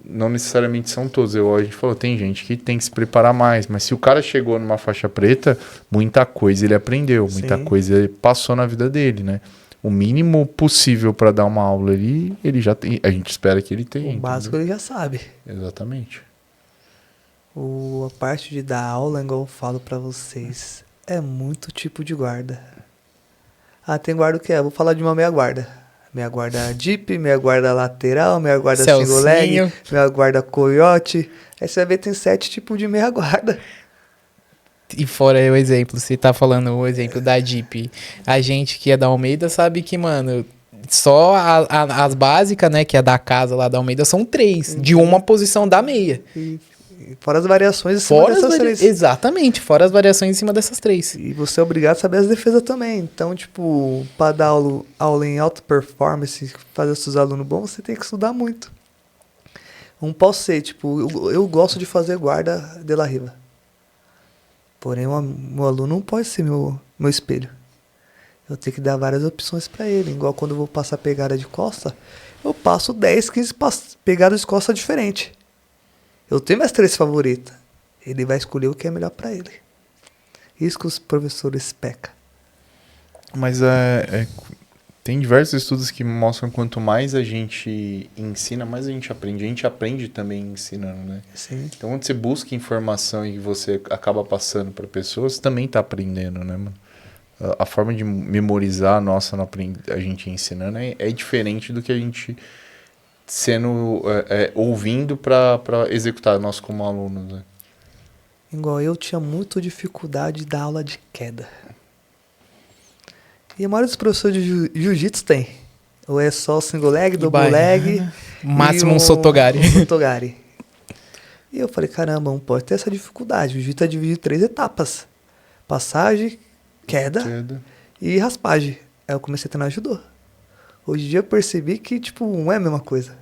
Não necessariamente são todos. A gente falou, tem gente que tem que se preparar mais, mas se o cara chegou numa faixa preta, muita coisa ele aprendeu, muita coisa ele passou na vida dele, né? O mínimo possível para dar uma aula ali, ele já tem, a gente espera que ele tenha. O básico ele já sabe. Exatamente. A parte de dar aula, igual eu falo para vocês, é muito tipo de guarda. Tem guarda o que é? Vou falar de uma meia guarda. Meia guarda Jeep, meia guarda lateral, meia guarda single leg, meia guarda coiote. Aí você vai ver tem 7 tipos de meia guarda. E fora o exemplo, você tá falando o exemplo da Jeep. A gente que é da Almeida sabe que, mano, só as básicas, né, que é da casa lá da Almeida, são 3, de uma posição da meia. E fora as variações em cima dessas 3. Exatamente, fora as variações em cima dessas 3. E você é obrigado a saber as defesas também. Então, tipo, para dar aula em alta performance, fazer seus alunos bons, você tem que estudar muito. Não posso ser, tipo, eu gosto de fazer guarda de la riva. Porém, meu aluno não pode ser meu espelho. Eu tenho que dar várias opções para ele. Igual quando eu vou passar pegada de costa, eu passo 10, 15 pegadas de costa diferentes. Eu tenho minhas 3 favoritas. Ele vai escolher o que é melhor para ele. Isso que os professores pecam. Mas tem diversos estudos que mostram que quanto mais a gente ensina, mais a gente aprende. A gente aprende também ensinando, né? Sim. Então, quando você busca informação e você acaba passando para pessoas, você também está aprendendo, né, mano? A forma de memorizar a gente ensinando é diferente do que a gente ouvindo para executar nós como alunos, né? Igual eu tinha muita dificuldade da aula de queda. E a maioria dos professores de jiu-jitsu tem. Ou é só single leg, double leg. Máximo um sotogari. E eu falei, caramba, não pode ter essa dificuldade. O jiu-jitsu é dividido em 3 etapas. Passagem, queda e raspagem. Aí eu comecei a treinar judô. Hoje em dia eu percebi que, tipo, não é a mesma coisa.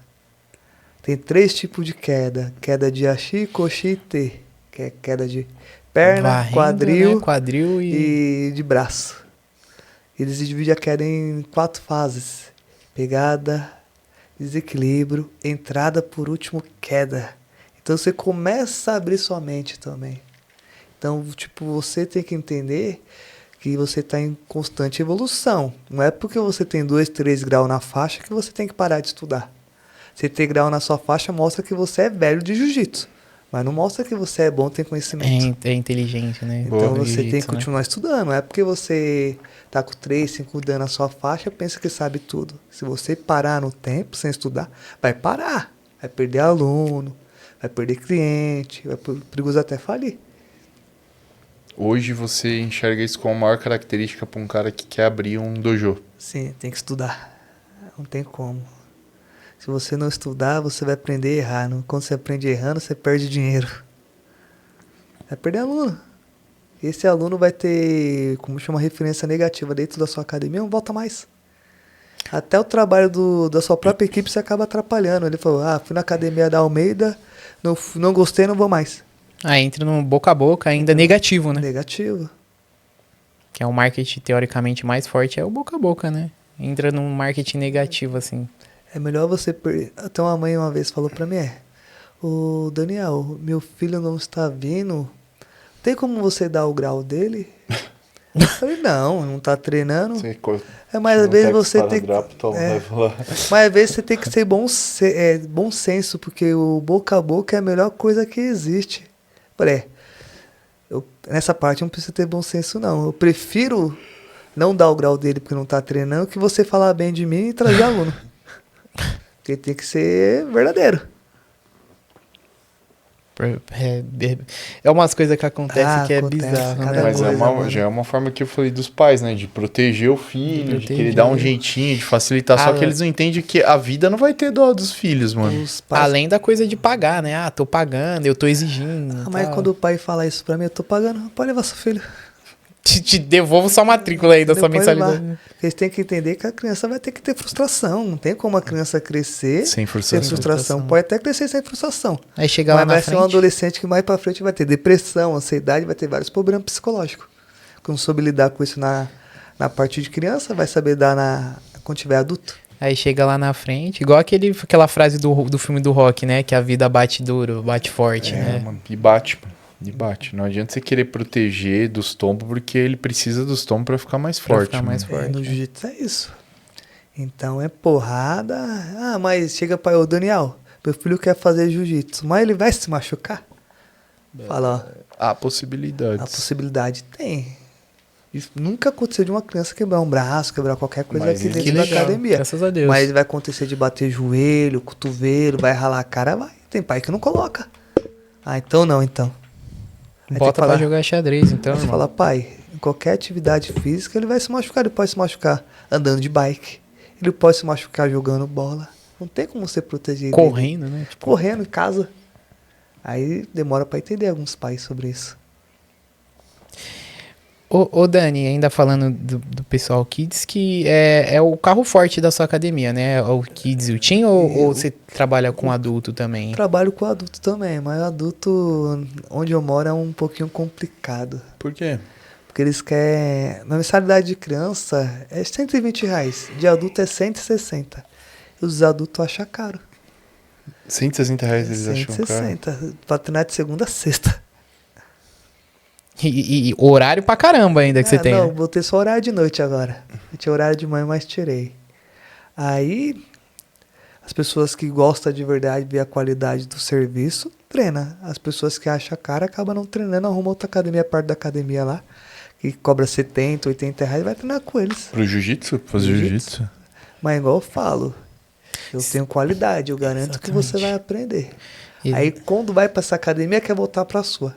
Tem 3 tipos de queda. Queda de ashi, koshi e te. Que é queda de perna, quadril e de braço. Eles dividem a queda em 4 fases. Pegada, desequilíbrio, entrada, por último, queda. Então você começa a abrir sua mente também. Então, tipo, você tem que entender que você está em constante evolução. Não é porque você tem 2, 3 graus na faixa que você tem que parar de estudar. Você ter grau na sua faixa mostra que você é velho de jiu-jitsu. Mas não mostra que você é bom, tem conhecimento. É inteligente, né? Então você tem que continuar estudando. Não é porque você tá com 3, 5 anos na sua faixa, pensa que sabe tudo. Se você parar no tempo sem estudar, vai parar. Vai perder aluno, vai perder cliente, vai perigoso até falir. Hoje você enxerga isso como a maior característica para um cara que quer abrir um dojo. Sim, tem que estudar. Não tem como. Se você não estudar, você vai aprender errando. Quando você aprende errando, você perde dinheiro. Vai perder aluno. Esse aluno vai ter, como chama, referência negativa dentro da sua academia, não volta mais. Até o trabalho da sua própria equipe você acaba atrapalhando. Ele falou, fui na academia da Almeida, não gostei, não vou mais. Entra no boca a boca, ainda negativo, né? Negativo. Que é o marketing teoricamente mais forte, é o boca a boca, né? Entra num marketing negativo, assim. É melhor você... Até uma mãe uma vez falou pra mim, ô Daniel, meu filho não está vindo, tem como você dar o grau dele? Eu falei, não tá treinando. Mas às vezes você tem que... Mas às vezes você tem que ser bom senso, porque o boca a boca é a melhor coisa que existe. Falei, nessa parte eu não preciso ter bom senso, não. Eu prefiro não dar o grau dele porque não tá treinando, que você falar bem de mim e trazer aluno. Porque tem que ser verdadeiro. É umas coisas que acontecem que é acontece, bizarro, cada né? Mas coisa, mano. já é uma forma que eu falei dos pais, né? De proteger o filho, de proteger. querer dar um jeitinho, de facilitar. Só que eles não entendem que a vida não vai ter dó dos filhos, mano. Os pais... Além da coisa de pagar, né? Ah, tô pagando, eu tô exigindo. Mas tal. quando o pai fala isso pra mim, eu tô pagando, pode levar seu filho. Te devolvo sua matrícula aí da sua Pode levar. mensalidade. Eles têm que entender que a criança vai ter que ter frustração. Não tem como a criança crescer Sem sem frustração. frustração. Pode até crescer sem frustração. Aí chega Mas lá na vai ser um frente. adolescente que mais pra frente vai ter depressão, ansiedade, vai ter vários problemas psicológicos. Como soube lidar com isso na parte de criança, vai saber dar quando tiver adulto. Aí chega lá na frente, igual aquela frase do filme do Rock, né? Que a vida bate duro, bate forte, né? Mano, e bate, mano. E bate. Não adianta você querer proteger dos tombos, porque ele precisa dos tombos pra ficar mais Pra forte. ficar mais mano. forte. No jiu-jitsu é isso. Então é porrada. Ah, mas chega pra eu, Daniel, meu filho quer fazer jiu-jitsu, mas ele vai se machucar? Fala, ó, Há a possibilidades. possibilidade tem. Isso nunca aconteceu de uma criança quebrar um braço, quebrar qualquer coisa Mas aqui isso- dentro Que da legal, academia. graças a Deus. Mas vai acontecer de bater joelho, cotovelo, vai ralar a cara, vai. Tem pai que não coloca. Ah, então não, então. Aí tem Bota que pra falar- jogar xadrez, então, Aí você irmão. fala, pai, em qualquer atividade física ele vai se machucar, ele pode se machucar andando de bike, ele pode se machucar jogando bola. Não tem como você proteger ele. Correndo, né? Tipo, Correndo em casa. Aí demora pra entender alguns pais sobre isso. Ô Dani, ainda falando do pessoal Kids, que é o carro forte da sua academia, né? O Kids e o Teen, ou você trabalha com adulto também? Trabalho com adulto também, mas adulto onde eu moro é um pouquinho complicado. Por quê? Porque eles querem. Na mensalidade de criança é R$120, de adulto é 160. E os adultos acham caro. R$160 eles acham caro. 160. Pra treinar de segunda a sexta. E horário pra caramba ainda que você tem. Não, Né? botei só horário de noite agora. Eu tinha horário de manhã, mas tirei. Aí, as pessoas que gostam de verdade de ver a qualidade do serviço, treina. As pessoas que acham caro acabam não treinando, arruma outra academia perto da academia lá, que cobra 70, 80 reais, vai treinar com eles. Pro jiu-jitsu? Fazer Jiu-jitsu. jiu-jitsu? Mas igual eu falo, eu tenho qualidade, eu garanto que você Exatamente. vai aprender. E- Aí quando vai pra essa academia, quer voltar pra sua.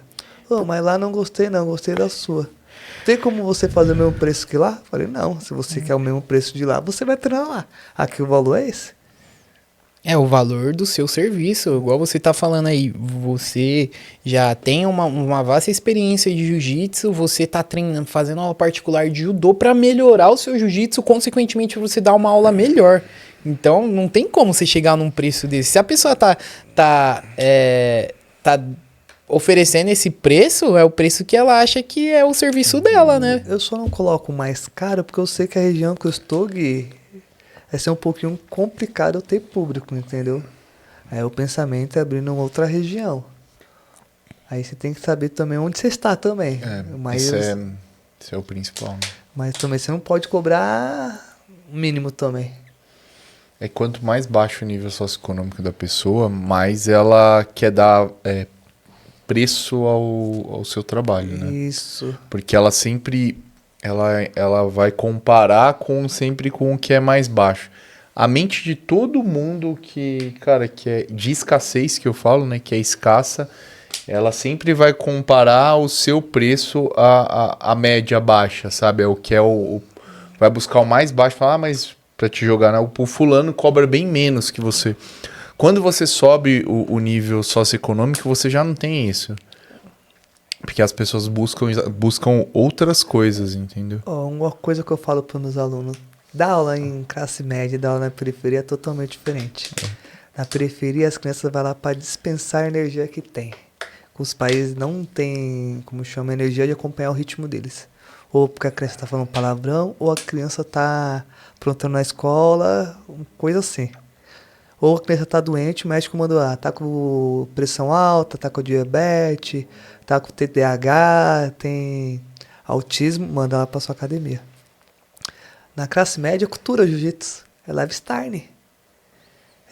Ô, mas lá não gostei não, gostei da sua. Tem como você fazer o mesmo preço que lá? Falei, não, se você quer o mesmo preço de lá, você vai treinar lá. Aqui o valor é esse. É o valor do seu serviço, igual você tá falando aí. Você já tem uma vasta experiência de jiu-jitsu, você tá treinando, fazendo aula particular de judô pra melhorar o seu jiu-jitsu, consequentemente você dá uma aula melhor. Então não tem como você chegar num preço desse. Se a pessoa tá oferecendo esse preço, é o preço que ela acha que é o serviço dela, né? Eu só não coloco mais caro porque eu sei que a região que eu estou, Gui, vai ser um pouquinho complicado eu ter público, entendeu? Aí o pensamento é abrir numa outra região. Aí você tem que saber também onde você está também. Isso é o principal, né? Mas também você não pode cobrar o mínimo também. É quanto mais baixo o nível socioeconômico da pessoa, mais ela quer dar preço ao seu trabalho, né? Isso. Porque ela sempre ela vai comparar sempre com o que é mais baixo. A mente de todo mundo que é de escassez, que eu falo, né, que é escassa, ela sempre vai comparar o seu preço à média baixa, sabe? É o que é vai buscar o mais baixo, falar, mas para te jogar, né, o fulano cobra bem menos que você. Quando você sobe o nível socioeconômico, você já não tem isso. Porque as pessoas buscam outras coisas, entendeu? Ó, uma coisa que eu falo para os meus alunos, dar aula em classe média e dar aula na periferia é totalmente diferente. Na periferia, as crianças vão lá para dispensar a energia que tem. Os pais não têm, como chama, energia de acompanhar o ritmo deles. Ou porque a criança está falando palavrão, ou a criança está aprontando na escola, coisa assim. Ou a criança tá doente, o médico mandou lá, tá com pressão alta, tá com diabetes, tá com TDAH, tem autismo, manda lá pra sua academia. Na classe média, cultura jiu-jitsu, é lifestyle.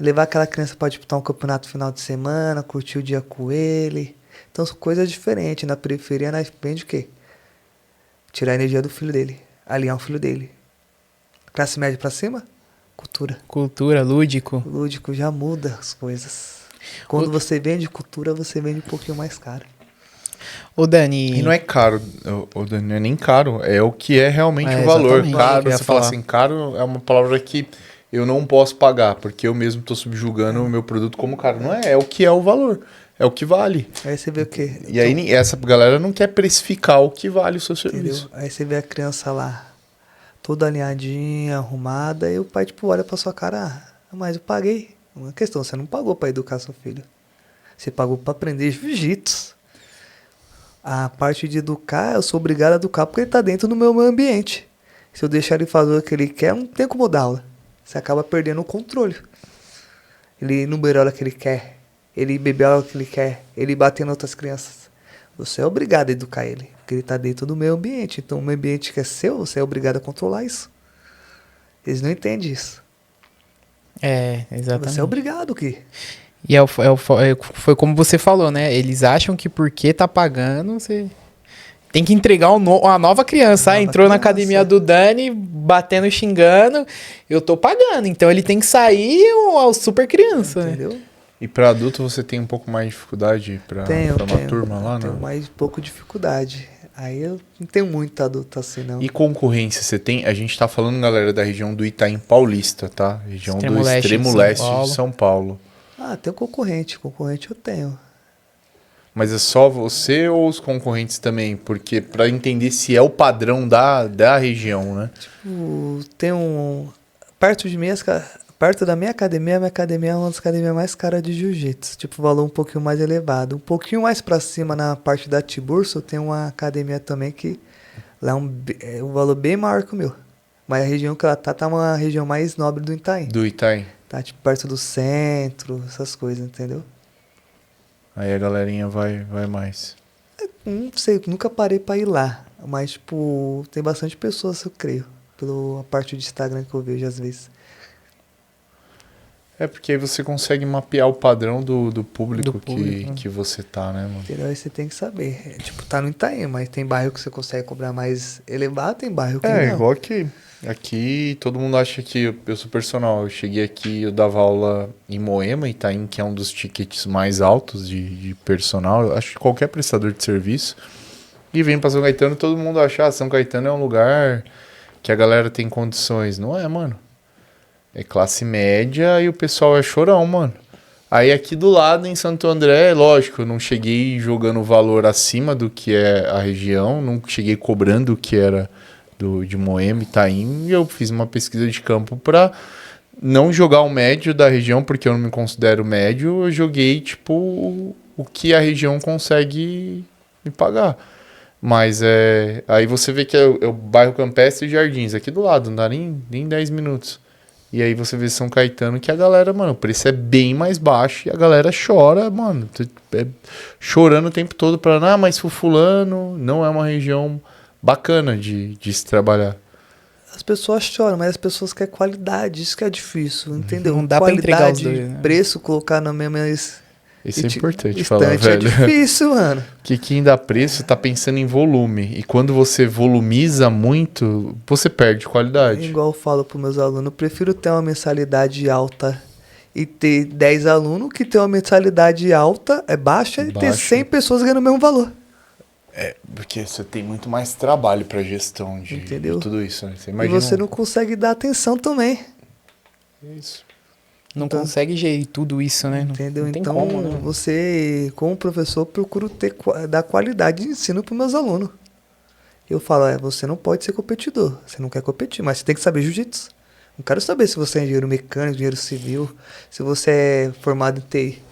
É levar aquela criança para disputar um campeonato final de semana, curtir o dia com ele. Então são coisas diferentes. Na periferia, nós aprende o quê? Tirar a energia do filho dele, alinhar o filho dele. Classe média pra cima? Cultura. Cultura, lúdico. O lúdico já muda as coisas. Quando você vende cultura, você vende um pouquinho mais caro. Ô, Dani... E não é caro, ô, Dani, não é nem caro, é o que é realmente É, o valor. exatamente, Caro, o que eu ia você fala falar. assim, caro é uma palavra que eu não posso pagar, porque eu mesmo estou subjugando o meu produto como caro. Não é, é o que é o valor, é o que vale. Aí você vê o quê? E aí essa galera não quer precificar o que vale o seu Entendeu? serviço. Aí você vê a criança lá, toda alinhadinha, arrumada, e o pai, tipo, olha pra sua cara, mas eu paguei. Uma questão, você não pagou pra educar seu filho. Você pagou pra aprender jiu-jitsu. A parte de educar, eu sou obrigado a educar porque ele tá dentro do meu ambiente. Se eu deixar ele fazer o que ele quer, não tem como dar aula. Você acaba perdendo o controle. Ele não beber a hora que ele quer. Ele beber a hora que ele quer. Ele bater em outras crianças. Você é obrigado a educar ele. Porque ele tá dentro do meu ambiente. Então o meu ambiente que é seu, você é obrigado a controlar isso. Eles não entendem isso. É, exatamente. Você é obrigado que. E foi como você falou, né? Eles acham que porque tá pagando, você tem que entregar uma nova criança. Nova Entrou na criança. academia do Dani, batendo, xingando. Eu tô pagando. Então ele tem que sair uma super criança, né? Entendeu? E para adulto você tem um pouco mais de dificuldade para uma turma lá, Tenho não? mais pouco dificuldade. Aí eu não tenho muito adulto assim, não. E concorrência, você tem? A gente tá falando, galera, da região do Itaim Paulista, tá? Região Extremo do leste de extremo São leste Paulo. de São Paulo. Ah, tem concorrente. Concorrente eu tenho. Mas é só você ou os concorrentes também? Porque para entender se é o padrão da região, né? Tem um... Perto da minha academia é uma das academias mais caras de jiu-jitsu. Tipo, valor um pouquinho mais elevado. Um pouquinho mais pra cima, na parte da Tiburcio, tem uma academia também que lá é um valor bem maior que o meu. Mas a região que ela tá uma região mais nobre do Itaim. Do Itaim. Tá, tipo, perto do centro, essas coisas, entendeu? Aí a galerinha vai mais. Não sei, nunca parei pra ir lá. Mas, tipo, tem bastante pessoas, eu creio. Pela parte de Instagram que eu vejo às vezes. É porque aí você consegue mapear o padrão do público, Do público. que você tá, né, mano? Entendeu? Aí você tem que saber. É, tipo, tá no Itaim, mas tem bairro que você consegue cobrar mais elevado, tem bairro que É, não. igual que aqui todo mundo acha que eu sou personal. Eu cheguei aqui, eu dava aula em Moema, Itaim, que é um dos tickets mais altos de personal. Eu acho que qualquer prestador de serviço. E vem pra São Caetano, todo mundo acha que São Caetano é um lugar que a galera tem condições. Não é, mano. É classe média e o pessoal é chorão, mano. Aí aqui do lado, em Santo André, lógico, eu não cheguei jogando valor acima do que é a região, não cheguei cobrando o que era de Moema, Itaim, e eu fiz uma pesquisa de campo para não jogar o médio da região, porque eu não me considero médio, eu joguei, tipo, o que a região consegue me pagar. Mas aí você vê que é o bairro Campestre e Jardins, aqui do lado, não dá nem 10 minutos. E aí você vê São Caetano que a galera, mano, o preço é bem mais baixo e a galera chora, mano, chorando o tempo todo pra, mas o fulano não é uma região bacana de se trabalhar. As pessoas choram, mas as pessoas querem qualidade, isso que é difícil, entendeu? Não dá pra entregar os dois, né? Preço, colocar na mesma Isso é importante estante falar, velho. é difícil, mano. Que quem dá preço tá pensando em volume. E quando você volumiza muito, você perde qualidade. Igual eu falo pros meus alunos, eu prefiro ter uma mensalidade alta e ter 10 alunos que ter uma mensalidade alta, baixa, e ter Baixa. 100 pessoas ganhando o mesmo valor. É, porque você tem muito mais trabalho pra gestão de Entendeu? tudo isso, né? Você E imagina você não consegue dar atenção também. isso. Não Então- consegue gerir tudo isso, né? Não- Entendeu? Não tem Então, como, né? você, como professor, procuro dar qualidade de ensino para meus alunos. Eu falo, você não pode ser competidor. Você não quer competir, mas você tem que saber jiu-jitsu. Não quero saber se você é engenheiro mecânico, engenheiro civil, se você é formado em TI.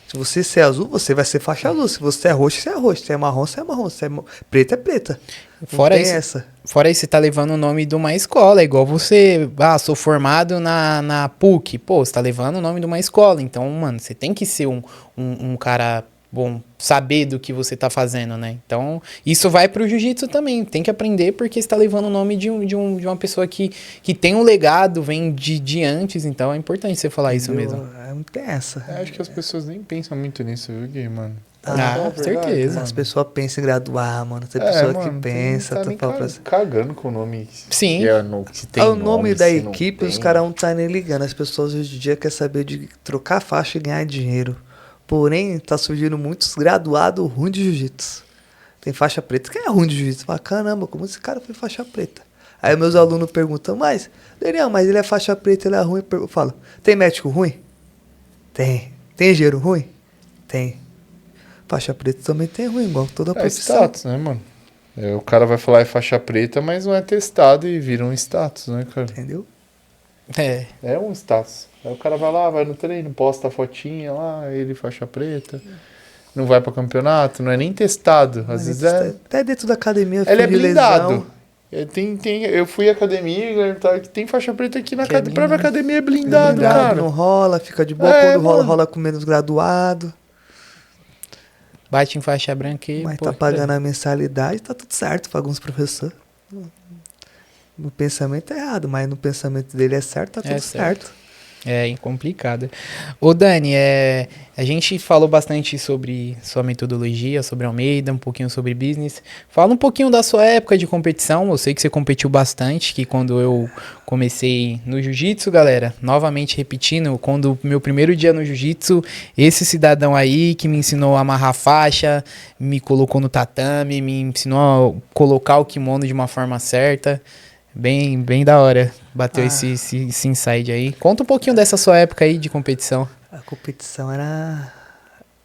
Se você ser azul, você vai ser faixa azul. Se você é roxo, você é roxo. Se é marrom, você é marrom. Se é preta, é preta. Não Fora tem isso, essa. Fora isso, você tá levando o nome de uma escola. É igual você... sou formado na PUC. Pô, você tá levando o nome de uma escola. Então, mano, você tem que ser um cara bom, saber do que você tá fazendo, né? Então, isso vai pro jiu-jitsu também. Tem que aprender porque você tá levando o nome de uma pessoa que tem um legado, vem de antes. Então, é importante você falar isso mesmo. Não tem essa. Eu acho que as pessoas nem pensam muito nisso, viu, Gui, mano? Ah, com certeza. As pessoas pensam em graduar, mano. Tem pessoa que pensa. Tá nem cagando com o nome. Sim. Que tem O nome da se não equipe, tem. os caras não tá nem ligando. As pessoas hoje em dia querem saber de trocar faixa e ganhar dinheiro. Porém, tá surgindo muitos graduados ruins de jiu-jitsu. Tem faixa preta. Quem é ruim de jiu-jitsu? Fala, caramba, como esse cara foi faixa preta? Aí meus alunos perguntam, mas, Daniel, mas ele é faixa preta, ele é ruim. Eu falo, tem médico ruim? Tem. Tem engenheiro ruim? Tem. Faixa preta também tem ruim, igual toda profissão. É status, né, mano? O cara vai falar é faixa preta, mas não é testado e vira um status, né, cara? Entendeu? É um status. Aí o cara vai lá, vai no treino, posta a fotinha lá, ele faixa preta. Não vai pra campeonato, não é nem testado. Às vezes é... Até dentro da academia, Ele é de blindado. lesão. Eu fui à academia, tem faixa preta aqui na própria academia, é blindado, cara. Não rola, fica de boa. Quando rola, rola com menos graduado. Bate em faixa branca e... Mas tá pagando a mensalidade, tá tudo certo para alguns professores. No pensamento é errado, mas no pensamento dele é certo, tá tudo certo. É complicado. Ô Dani, a gente falou bastante sobre sua metodologia, sobre Almeida, um pouquinho sobre business. Fala um pouquinho da sua época de competição. Eu sei que você competiu bastante, que quando eu comecei no jiu-jitsu, galera, novamente repetindo, quando meu primeiro dia no jiu-jitsu, esse cidadão aí que me ensinou a amarrar faixa, me colocou no tatame, me ensinou a colocar o kimono de uma forma certa. Bem da hora. Bateu esse insight aí. Conta um pouquinho dessa sua época aí de competição. A competição era...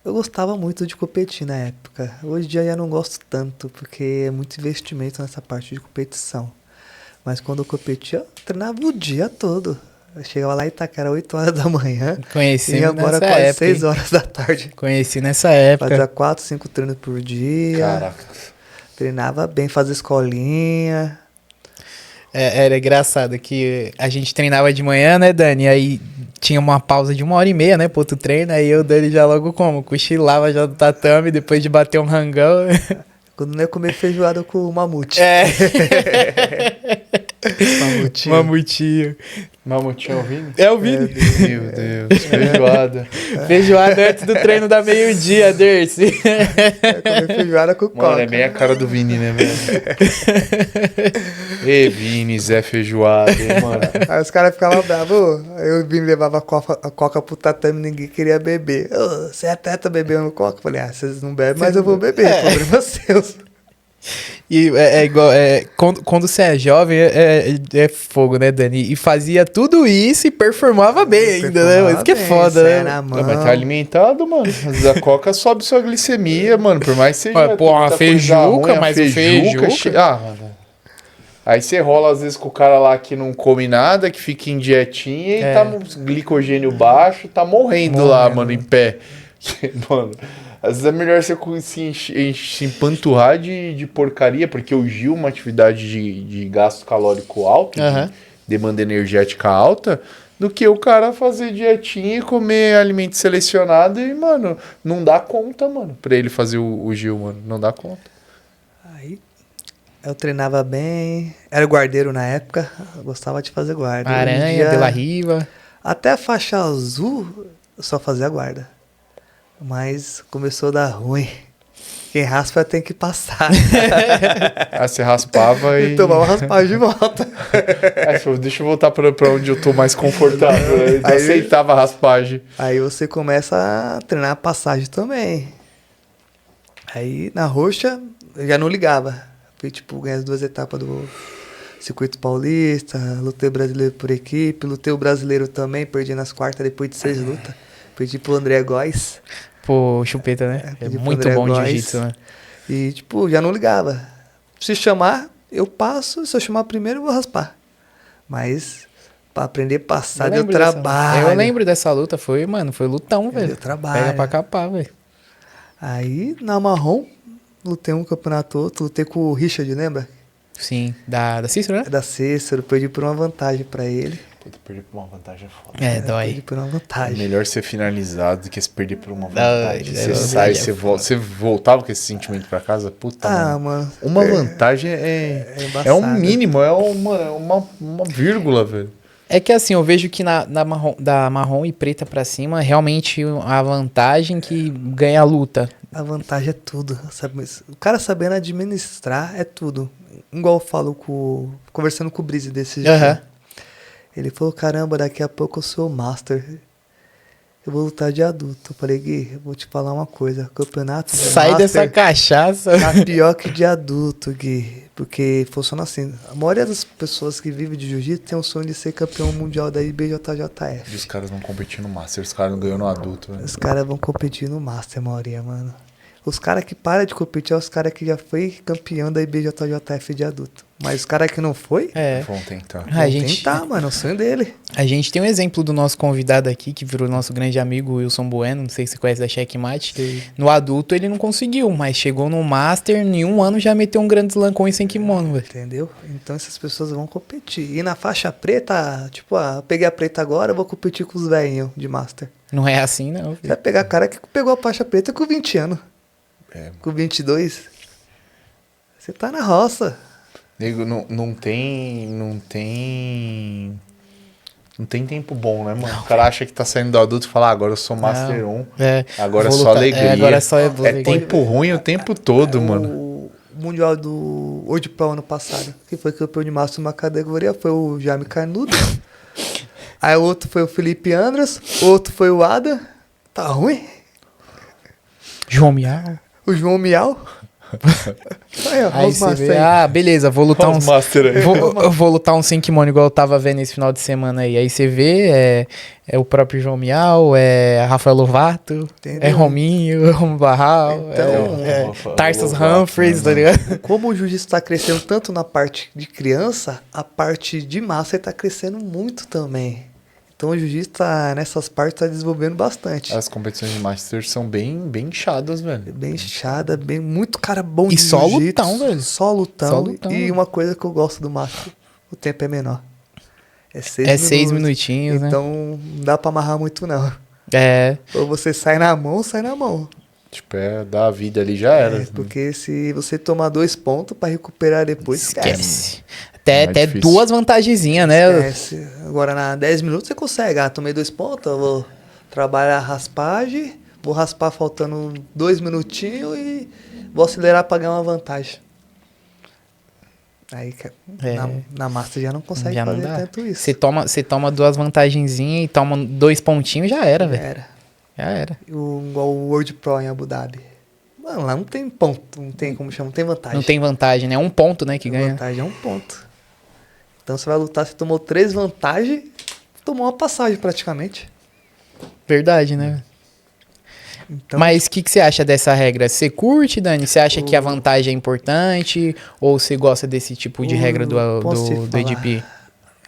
Eu gostava muito de competir na época. Hoje em dia eu já não gosto tanto, porque é muito investimento nessa parte de competição. Mas quando eu competia, eu treinava o dia todo. Eu chegava lá em Itaquera 8 horas da manhã. Conheci e agora quase época, 6 horas da tarde. Conheci nessa época. Fazia 4, 5 treinos por dia. Caraca. Treinava bem, fazia escolinha. Era engraçado que a gente treinava de manhã, né, Dani? Aí tinha uma pausa de 1h30, né, pro outro treino. Aí eu, Dani, já logo cochilava já do tatame, depois de bater um rangão. Quando não ia comer feijoada com o mamute. Mamutinho. Mamutinho é o Vini? É o Vini. Meu Deus, feijoada. Feijoada antes do treino da meio-dia, Dercy. Comer feijoada com coca. Mano, é bem a cara do Vini, né, velho? Ei, Vini, Zé Feijoada, hein, mano? Aí os caras ficavam bravos. Aí o Vini levava a coca pro tatame e ninguém queria beber. Você é teta bebendo coca? Eu falei, vocês não bebem, mas eu vou beber. Problema seus. E é igual, quando você é jovem, é fogo, né, Dani? E fazia tudo isso e performava bem ainda, né? Isso que é foda, né? Mas tá alimentado, mano. Às vezes a coca sobe sua glicemia, mano. Por mais que seja. Pô, uma feijuca, mas o feijuca. Mano. Aí você rola às vezes com o cara lá que não come nada, que fica em dietinha e tá com glicogênio baixo, tá morrendo lá, mano, em pé. Mano. Às vezes é melhor você se empanturrar de porcaria, porque o Gil é uma atividade de gasto calórico alto, de demanda energética alta, do que o cara fazer dietinha e comer alimento selecionado e, mano, não dá conta, mano, pra ele fazer o Gil, mano, não dá conta. Aí eu treinava bem, era guardeiro na época, eu gostava de fazer guarda. Aranha, De La Riva. Até a faixa azul eu só fazia guarda. Mas começou a dar ruim. Quem raspa tem que passar. Você raspava e... tomava raspagem de volta. Deixa eu voltar pra onde eu tô mais confortável. Eu aceitava a raspagem. Aí você começa a treinar a passagem também. Aí na roxa eu já não ligava. Fui ganhei as 2 etapas do Circuito Paulista, lutei brasileiro por equipe, lutei o brasileiro também, perdi nas quartas depois de 6 lutas. Perdi pro André Góes. Pô, chupeta, né? É muito bom de jiu-jitsu, né? E, já não ligava. Se chamar, eu passo. Se eu chamar primeiro, eu vou raspar. Mas, pra aprender a passar, deu trabalho. Eu lembro dessa luta. Foi lutão, velho. Deu trabalho. Pega pra capar, velho. Aí, na marrom, lutei um campeonato outro. Lutei com o Richard, lembra? Sim, da Cícero, né? Da Cícero. Perdi por uma vantagem pra ele. Puta, perder por uma vantagem é foda. É, dói. Perdi por uma É vantagem. melhor ser finalizado do que se perder por uma Dói, vantagem. é Você sai, verdade, você volta. Você voltava com esse sentimento pra casa? Puta, Ah, mano. mano. Uma vantagem é embaçado. é um mínimo, é uma vírgula, velho. É que assim, eu vejo que da marrom e preta pra cima, realmente a vantagem que ganha a luta. A vantagem é tudo, sabe? Mas o cara sabendo administrar é tudo. Igual eu falo conversando com o Brise desse jeito. Aham. Ele falou, caramba, daqui a pouco eu sou master. Eu vou lutar de adulto. Eu falei, Gui, eu vou te falar uma coisa. Campeonato de Sai master dessa cachaça. tá pior que de adulto, Gui. Porque funciona assim. A maioria das pessoas que vivem de jiu-jitsu tem o sonho de ser campeão mundial da E IBJJF. os caras vão competir no Master, os caras não ganham no adulto, velho. Os caras vão competir no Master, a maioria, mano. Os caras que param de competir é os caras que já foi campeão da IBJJF de adulto. Mas os caras que não foi, É. Vão tentar. A vão gente, tentar, mano. É o sonho dele. a gente tem um exemplo do nosso convidado aqui, que virou nosso grande amigo Wilson Bueno, não sei se você conhece da Checkmate. Sei. No adulto ele não conseguiu, mas chegou no Master, em um ano já meteu um grande slam com sem kimono, velho. Entendeu? Então essas pessoas vão competir. E na faixa preta, tipo, peguei a preta agora, eu vou competir com os velhinhos de Master. Não é assim, não. Você vai pegar cara que pegou a faixa preta com 20 anos. É. Com 22. Você tá na roça. Nego, não tem tempo bom, né, mano? O cara acha que tá saindo do adulto e fala, agora eu sou Master 1. É, Agora é vou só lutar- alegria. agora é só É alegria. tempo ruim o tempo todo, mano. O Mundial do World Pro ano passado. Quem foi campeão de Master numa categoria foi o Jaime Carnudo. Aí o outro foi o Felipe Andras. O outro foi o Ada. Tá ruim? João Miau. O João Miau. Aí, ó, Aí os você Master vê, aí. beleza, vou lutar Olha os uns... Master aí. Eu vou lutar um sem kimono igual eu tava vendo esse final de semana aí. Aí você vê, é o próprio João Miau, é Rafael Lovato, Entendeu? é Rominho, é Romo Barral, Então, é Tarsus Humphreys, tá ligado? Como o jiu-jitsu está crescendo tanto na parte de criança, a parte de massa está crescendo muito também. Então o jiu-jitsu nessas partes tá desenvolvendo bastante. As competições de Master são bem inchadas, velho. Bem inchada, muito cara bom E de só jiu-jitsu. lutão, velho. Só lutão. Só lutão, E velho. uma coisa que eu gosto do Master, o tempo é menor. É 6 É minutos. 6 minutinhos, né? Então não dá pra amarrar muito não. É, Ou você sai na mão, sai na mão. Tipo, dar a vida ali já era. Porque se você tomar 2 pontos pra recuperar depois, esquece. É Até difícil. duas vantagenzinhas, né? Esquece. Agora, na 10 minutos você consegue. Ah, tomei 2 pontos, eu vou trabalhar a raspagem, vou raspar faltando 2 minutinhos e vou acelerar pra ganhar uma vantagem. Aí na Master já não consegue Já não fazer dá. tanto isso. Você toma duas vantagenzinhas e toma 2 pontinhos, já era, velho. Era. Já era. Igual o World Pro em Abu Dhabi. Mano, lá não tem ponto, não tem como chamar, não tem vantagem. Não tem vantagem, né? Um ponto, né, que A ganha. vantagem é 1 ponto. Então você vai lutar, você tomou 3 vantagens, tomou uma passagem praticamente. Verdade, né? Então, Mas o que você acha dessa regra? Você curte, Dani? Você acha que a vantagem é importante? Ou você gosta desse tipo de regra posso te do falar? ADP?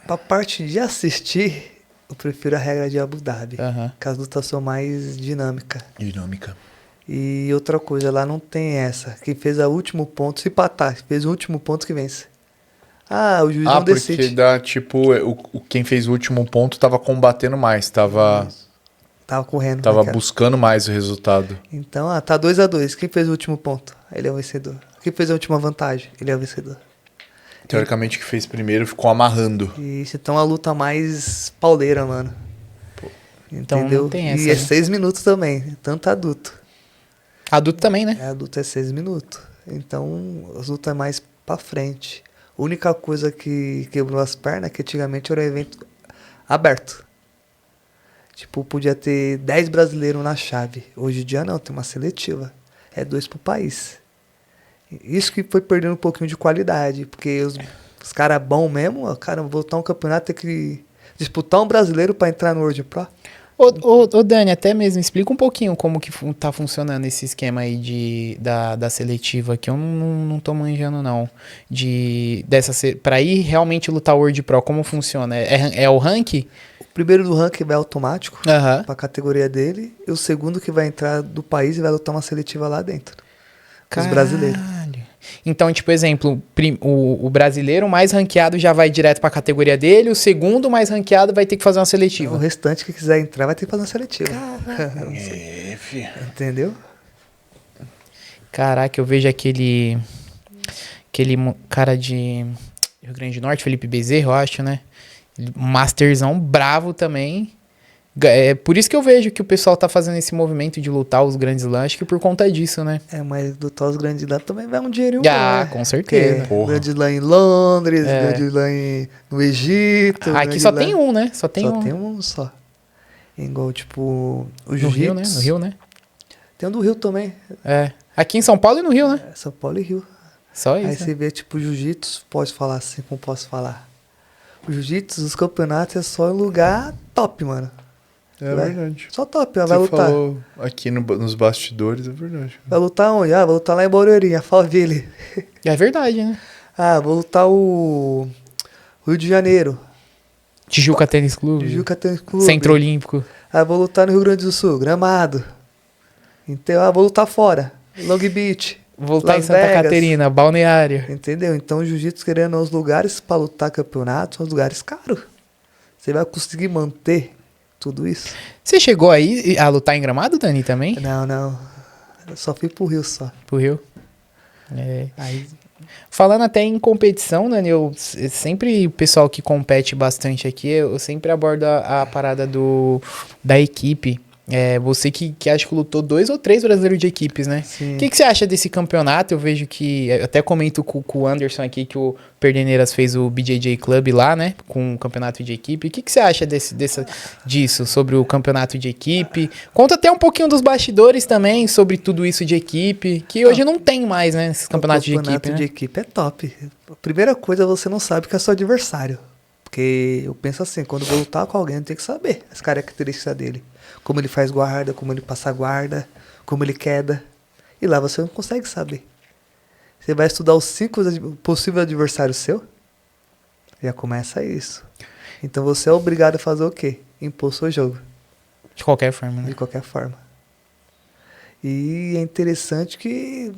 pra parte de assistir, eu prefiro a regra de Abu Dhabi. Aham. Que as lutas são mais dinâmicas. Dinâmica. E outra coisa, lá não tem essa. Quem fez o último ponto, se empatar, fez o último ponto que vence. Ah, o juiz não porque decide. dá, tipo, quem fez o último ponto tava combatendo mais, tava Tava correndo. tava né, cara? buscando mais o resultado. Então, tá 2-2. Quem fez o último ponto? Ele é o vencedor. Quem fez a última vantagem? Ele é o vencedor. Teoricamente, o que fez primeiro ficou amarrando. Isso, então a luta mais pauleira, mano. Então Entendeu? não tem essa, E é né? 6 minutos também, tanto adulto. Adulto também, né? Adulto é 6 minutos. Então, as lutas é mais pra frente. A única coisa que quebrou as pernas é que antigamente era um evento aberto. Tipo, podia ter 10 brasileiros na chave. Hoje em dia não, tem uma seletiva. É 2 pro país. Isso que foi perdendo um pouquinho de qualidade. Porque os caras bons mesmo, cara, voltar um campeonato tem que disputar um brasileiro pra entrar no World Pro. Ô Dani, até mesmo explica um pouquinho como que tá funcionando esse esquema aí da seletiva, que eu não tô manjando não. Pra ir realmente lutar World Pro, como funciona? É o rank? O primeiro do ranking vai automático Aham. pra categoria dele. E o segundo que vai entrar do país e vai lutar uma seletiva lá dentro. Com os brasileiros. Então, tipo, exemplo, o brasileiro mais ranqueado já vai direto pra categoria dele, o segundo mais ranqueado vai ter que fazer uma O seletiva. restante que quiser entrar vai ter que fazer uma seletiva. Filho. Entendeu? Caraca, eu vejo aquele cara de Rio Grande do Norte, Felipe Bezerra, eu acho, né? Masterzão bravo também. É por isso que eu vejo que o pessoal tá fazendo esse movimento de lutar os grandes lãs, que por conta disso, né? Mas lutar os grandes lá também vai um dinheirinho Ah, bom, com né? certeza. Porque grande lá em Londres, É. grande lá no Egito. Aqui grande só lá- tem um, né? Só tem Só um. tem um só. Igual, tipo, o No Rio, né? Jiu-Jitsu. No Rio, né? Tem um do Rio também. É. Aqui em São Paulo e no Rio, né? São Paulo e Rio. Só Aí isso. você vê, tipo, Jiu-Jitsu, pode falar assim, como posso falar. O Jiu-Jitsu, os campeonatos é só em lugar top, mano. É Vai. verdade. Só top, ó, Você vai lutar. falou aqui nos bastidores, é verdade. Vai lutar onde? Ah, vou lutar lá em Barueri, a Faville. É verdade, né? Ah, vou lutar o Rio de Janeiro, Tijuca Tênis Clube. Tijuca Tênis Clube. Centro Olímpico. Ah, vou lutar no Rio Grande do Sul, Gramado. Então, vou lutar fora, Long Beach. Voltar em Las Santa Vegas. Caterina, Balneário. Entendeu? Então, o jiu-jitsu, querendo os lugares para lutar campeonato, são os lugares caros. Você vai conseguir manter tudo isso? Você chegou aí a lutar em Gramado, Dani, também? Não. Eu só fui pro Rio só. Pro Rio? É. Aí, Falando até em competição, Dani, sempre, o pessoal que compete bastante aqui, eu sempre abordo a parada da equipe. Você que acho que lutou 2 ou 3 brasileiros de equipes, né? sim. O que você acha desse campeonato? Eu vejo que, eu até comento com o Anderson aqui, que o Perdeneiras fez o BJJ Club lá, né? Com o campeonato de equipe. O que você acha disso, sobre o campeonato de equipe? Conta até um pouquinho dos bastidores também, sobre tudo isso de equipe, que hoje não tem mais, né? Esses campeonatos de equipe, O campeonato né? de equipe é top. A primeira coisa, você não sabe que é seu adversário. Porque eu penso assim, quando eu vou lutar com alguém, eu tenho que saber as características dele. Como ele faz guarda, como ele passa guarda, como ele queda. E lá você não consegue saber. Você vai estudar os 5 possíveis adversários seu, já começa isso. Então você é obrigado a fazer o quê? Impor seu jogo, De qualquer forma, né? de qualquer forma. E é interessante que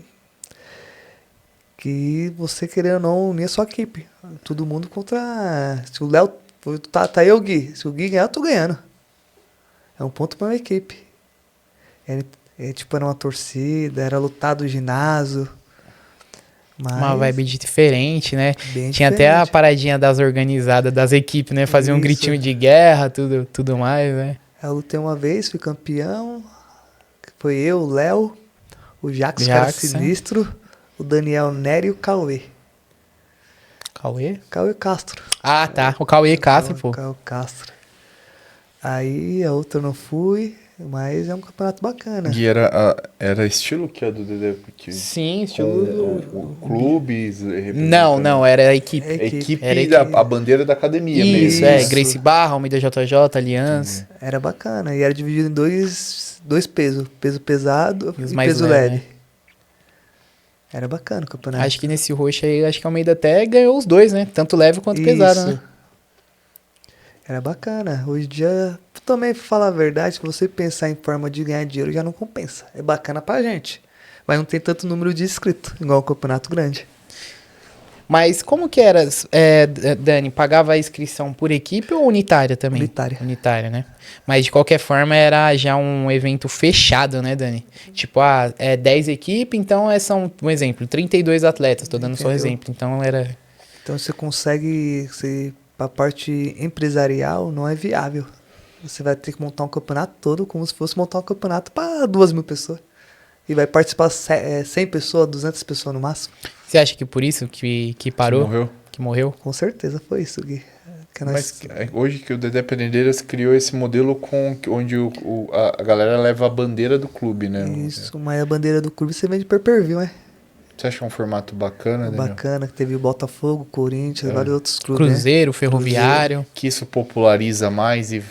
você, querendo ou não, unir a sua equipe. Todo mundo contra... Se o Léo... Tá aí o Gui. Se o Gui ganhar, eu tô ganhando. É um ponto pra uma equipe. Tipo, era uma torcida, era lutado o ginásio. Mas Uma vibe diferente, né? bem Tinha até a diferente. paradinha das organizadas, das equipes, né? Fazia um Isso. gritinho de guerra, tudo mais, né? Eu lutei uma vez, fui campeão. Foi eu, o Léo, o Jackson, que era Jackson. sinistro, o Daniel Nery e o Cauê. Cauê? Cauê Castro. Ah, tá. O Cauê Castro, pô. Cauê Castro. Aí a outra eu não fui, mas é um campeonato bacana. E era estilo que a do Dedé? Porque Sim, com clubes... Não, era a equipe. É Equipe, Era a bandeira da academia Isso, mesmo. é. Gracie Barra, Almeida JJ, Aliança. Era bacana. E era dividido em dois pesos. Peso pesado E os e mais peso leve, leve. né? Era bacana o campeonato. Acho que nesse roxo aí, acho que a Almeida até ganhou os dois, né? Tanto leve quanto pesado, né? Era bacana. Hoje em dia, também, pra falar a verdade, se você pensar em forma de ganhar dinheiro, já não compensa. É bacana pra gente. Mas não tem tanto número de inscritos, igual o campeonato grande. Mas como que era, Dani? Pagava a inscrição por equipe ou unitária também? Unitária. Unitária, né? Mas de qualquer forma era já um evento fechado, né, Dani? Tipo, 10 equipes, então são, um exemplo, 32 atletas. Tô dando só Entendeu? exemplo. Então era... Então você consegue, a parte empresarial não é viável. Você vai ter que montar um campeonato todo como se fosse montar um campeonato para 2.000 pessoas. E vai participar 100 pessoas, 200 pessoas no máximo. Você acha que por isso que parou? Morreu. Que morreu? Com certeza foi isso, Gui. Que nós- Mas hoje que o Dedé Penedeiras criou esse modelo onde a galera leva a bandeira do clube, né? Isso, mas a bandeira do clube você vende pay-per-view, né? Você acha um formato bacana, Daniel? Bacana, que teve o Botafogo, Corinthians, vários outros clubes, Cruzeiro, Ferroviário. Que isso populariza mais e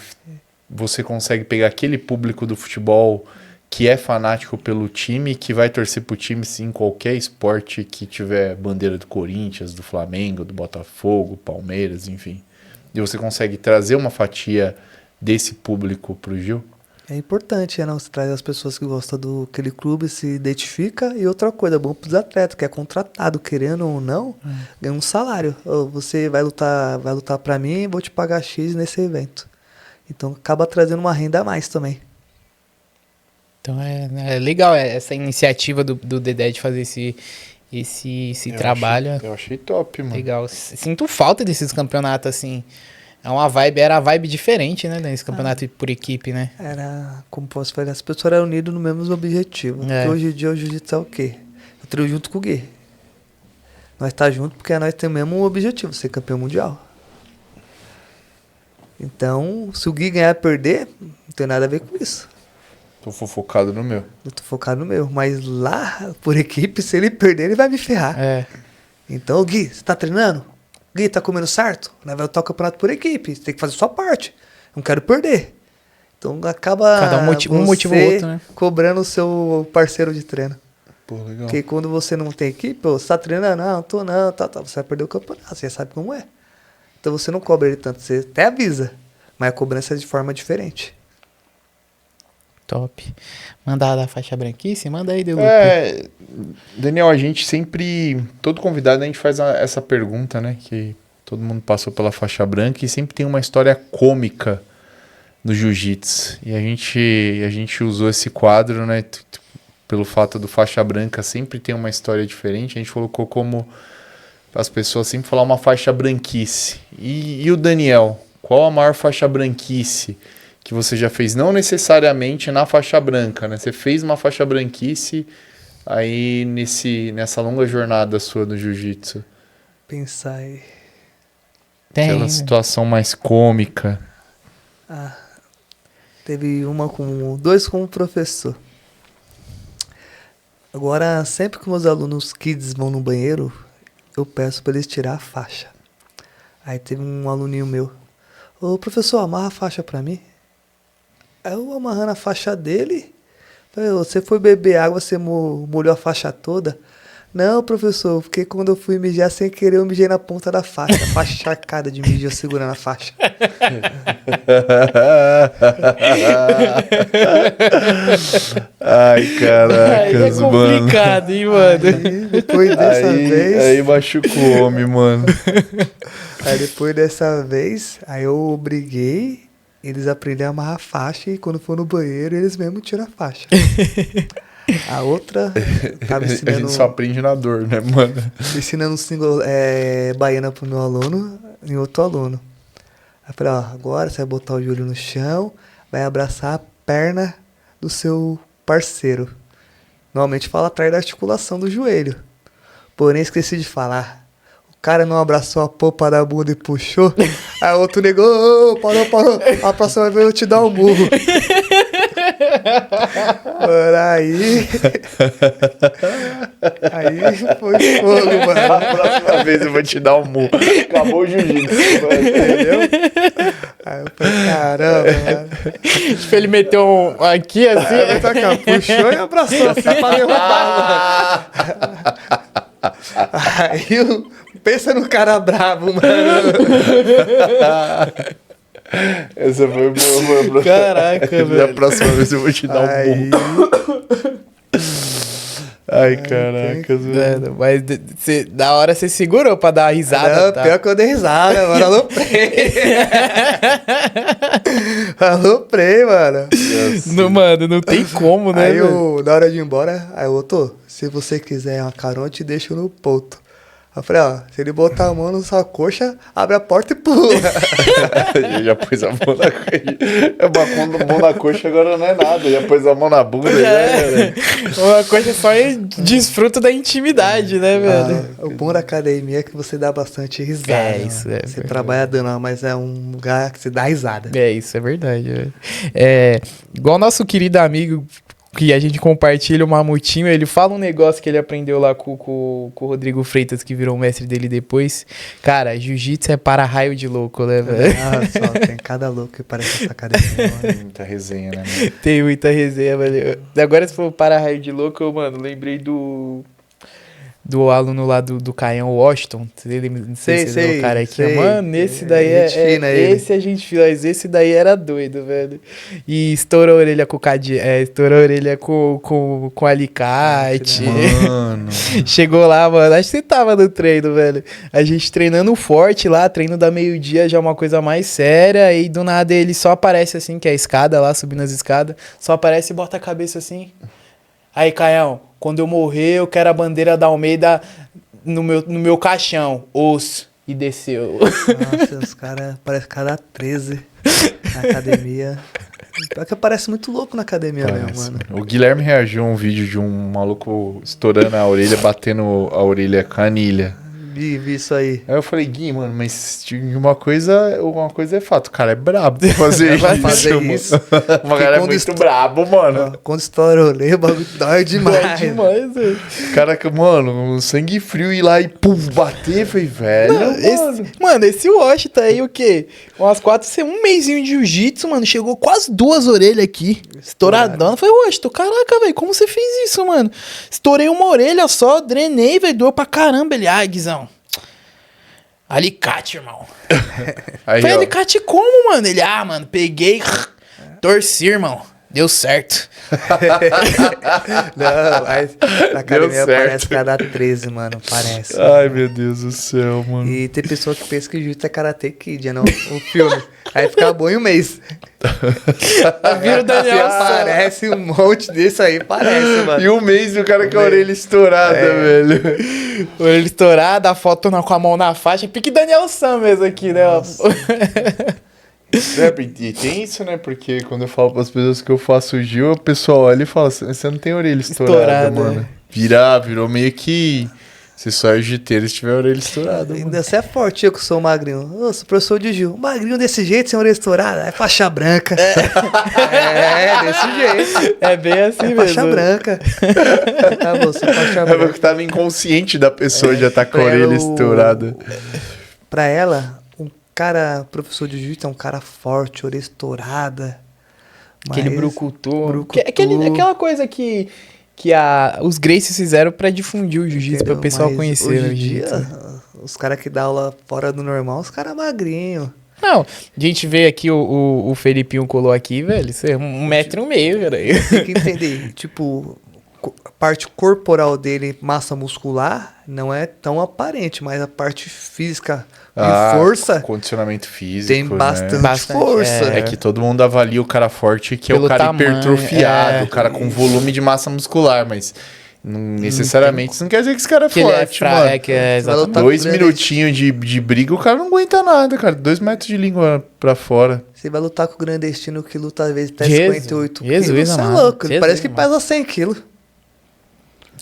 você consegue pegar aquele público do futebol que é fanático pelo time, que vai torcer pro time sim, em qualquer esporte que tiver bandeira do Corinthians, do Flamengo, do Botafogo, Palmeiras, enfim. E você consegue trazer uma fatia desse público pro Gil? É importante, né? Você traz as pessoas que gostam do aquele clube, se identifica. E outra coisa, bom pros atletas, que é contratado, querendo ou não, ganha um salário. Ô, você vai lutar pra mim, vou te pagar X nesse evento. Então acaba trazendo uma renda a mais também. Então é legal essa iniciativa do Dedé de fazer esse trabalho. Eu achei top, mano. Legal. Sinto falta desses campeonatos, assim. Era a vibe diferente, né? Nesse campeonato por equipe, né? Era, como posso falar, as pessoas eram unidas no mesmo objetivo. Porque hoje em dia o jiu-jitsu é o quê? Eu treino junto com o Gui. Nós tá junto porque nós temos o mesmo objetivo, ser campeão mundial. Então, se o Gui ganhar e perder, não tem nada a ver com isso. Tô focado no meu. Eu tô focado no meu. Mas lá, por equipe, se ele perder, ele vai me ferrar. Então, Gui, você tá treinando? Gui, tá comendo certo? Nós vamos lutar o campeonato por equipe. Você tem que fazer a sua parte. Não quero perder. Então acaba cada um motiva o outro, né? Cobrando o seu parceiro de treino. Pô, legal. Porque quando você não tem equipe, você tá treinando, não tô não, tá, você vai perder o campeonato, você já sabe como é. Então você não cobra ele tanto, você até avisa, mas a cobrança é de forma diferente. Top. Mandar da faixa branquice? Manda aí, Delupe. Daniel, a gente sempre, todo convidado a gente faz essa pergunta, né? Que todo mundo passou pela faixa branca e sempre tem uma história cômica no jiu-jitsu. E a gente usou esse quadro, né? Pelo fato do faixa branca sempre tem uma história diferente. A gente colocou como as pessoas sempre falar uma faixa branquice. E o Daniel, qual a maior faixa branquice que você já fez? Não necessariamente na faixa branca, né? Você fez uma faixa branquice aí nessa longa jornada sua no jiu-jitsu. Pensar aí. Aquela situação mais cômica. Teve dois como professor. Agora, sempre que meus alunos kids vão no banheiro, eu peço para eles tirar a faixa. Aí teve um aluninho meu. Ô, professor, amarra a faixa para mim. Aí eu amarrando a faixa dele. Falei, você foi beber água, você molhou a faixa toda? Não, professor, porque quando eu fui mijar sem querer, eu mijei na ponta da faixa. A faixa encharcada de mijar segurando a faixa. Ai, caraca, Aí é complicado, hein, mano? Aí, depois dessa vez... Aí machuca o homem, mano. Aí depois dessa vez, aí eu obriguei eles a aprender a amarrar a faixa e quando for no banheiro, eles mesmos tiram a faixa. A outra, tava ensinando... A gente só aprende na dor, né, mano? Ensinando single baiana pro meu aluno e outro aluno. Aí eu falei, ó, agora você vai botar o joelho no chão, vai abraçar a perna do seu parceiro. Normalmente fala atrás da articulação do joelho. Porém, esqueci de falar. O cara não abraçou a polpa da bunda e puxou. Aí o outro negou, parou. A próxima vez eu te dar um murro. Por aí foi fogo, mano. A próxima vez eu vou te dar um murro. Acabou o jiu-jitsu, entendeu? Aí eu falei, caramba, mano. Tipo, ele meteu aqui assim. Aí puxou e abraçou assim pra derrubar, mano. Aí pensa no cara bravo, mano. Essa foi boa, mano. Caraca, velho. Da próxima vez eu vou te dar um murro. Ai, caraca, velho. Mas da hora você segurou pra dar uma risada. Não, tá? pior que eu dei risada, agora aloprei, mano. Não, mano, não tem como, né? Aí na hora de ir embora, aí eu tô, se você quiser uma carona, eu te deixo no ponto. Eu falei, ó, se ele botar a mão na sua coxa, abre a porta e pula. Já pôs a mão na coxa. A mão na coxa agora não é nada. Já pôs a mão na bunda. Uma coisa só desfruta da intimidade, né, velho? O bom da academia é que você dá bastante risada. É, isso é Você verdade. trabalha dando, mas é um lugar que você dá risada. É, isso é verdade, velho. Igual nosso querido amigo que a gente compartilha, o Mamutinho, ele fala um negócio que ele aprendeu lá com o Rodrigo Freitas, que virou o mestre dele depois. Cara, jiu-jitsu é para raio de louco, né, velho? Só tem cada louco que parece essa academia. Muita resenha, né, mano? Tem muita resenha, velho. Agora, se for para raio de louco, mano, lembrei do aluno lá do Caião Washington. Não sei se é o cara aqui. sei. Mano, esse daí esse a gente fina, mas esse daí era doido, velho. E estourou a orelha com estourou a orelha com alicate. Mano. Chegou lá, mano. Acho que você tava no treino, velho. A gente treinando forte lá, treino da meio-dia já é uma coisa mais séria. E do nada ele só aparece assim, que é a escada lá, subindo as escadas. Só aparece e bota a cabeça assim. Aí, Caião, quando eu morrer, eu quero a bandeira da Almeida no meu caixão. Osso. E desceu. Nossa, os caras parecem cada 13 na academia. Pior que parece muito louco na academia mesmo, mano. O Guilherme reagiu a um vídeo de um maluco estourando a orelha, batendo a orelha com a anilha. Vi isso aí. Aí eu falei, Gui, mano, mas uma coisa é fato, o cara é brabo pra fazer Vai isso. fazer mano. isso. O cara é muito brabo, mano. Quando estoura a orelha, o bagulho dói demais. Dói demais, velho. O cara, mano, sangue frio ir lá e pum, bater, foi velho, mano. Esse Wash tá aí o quê? Umas 4, um mesinho de jiu-jitsu, mano. Chegou quase 2 orelhas aqui. Estouradão. Falei, Wash, caraca, velho, como você fez isso, mano? Estourei uma orelha só, drenei, velho, doeu pra caramba. Ele, Guizão. Alicate, irmão. Aí, Falei, ó, alicate como, mano? Ele, mano, peguei, torci, irmão. Deu certo. Não, mas na academia certo. parece cada 13, mano. Parece. Ai, meu Deus do céu, mano. E tem pessoa que pensa que jiu-jitsu é Karate Kid, não o filme. Aí fica bom em um mês. Vira o Daniel San. Parece um monte desse aí, parece, mano. E um mês o cara com a orelha estourada, velho. Orelha estourada, a foto com a mão na faixa. Pique Daniel San mesmo aqui, né? E tem isso, né? Porque quando eu falo pras pessoas que eu faço Gil, o pessoal olha e fala, você não tem orelha estourada, mano. Virou meio que... Se só é jiu-jiteiro se tiver a orelha estourada. Ainda você é forte, eu que sou magrinho. Ô, sou professor de Gil. Magrinho desse jeito, sem orelha estourada, é faixa branca. Desse jeito. É bem assim mesmo. Faixa branca. Tá bom, sou faixa É branca. porque tava inconsciente da pessoa já tá com a orelha estourada. Pra ela, um cara, professor de jiu-jitsu, é um cara forte, orelha estourada. Aquele mas- brucutu. Aquela coisa que os Gracies fizeram pra difundir o jiu-jitsu, para o pessoal Mas conhecer hoje o em dia, jiu-jitsu. os caras que dão aula fora do normal, os caras magrinhos. Não, a gente vê aqui o Felipinho colou aqui, velho. Isso é 1,5 m, velho. Tem que entender, tipo, a parte corporal dele, massa muscular, não é tão aparente, mas a parte física de força Condicionamento físico, tem né? bastante força. É que todo mundo avalia o cara forte, que é Pelo o cara tamanho, hipertrofiado, o cara com volume de massa muscular, mas não necessariamente isso não quer dizer que esse cara é Que ele é forte, fraco, mano. é que é Você vai exatamente. lutar 2 com ele, minutinhos de briga, o cara não aguenta nada, cara. 2 metros de língua pra fora. Você vai lutar com o Grandestino que luta às vezes pesa Jesus, 58 Jesus quilos, você é amado, louco, ele Jesus parece que amado. pesa 100 quilos.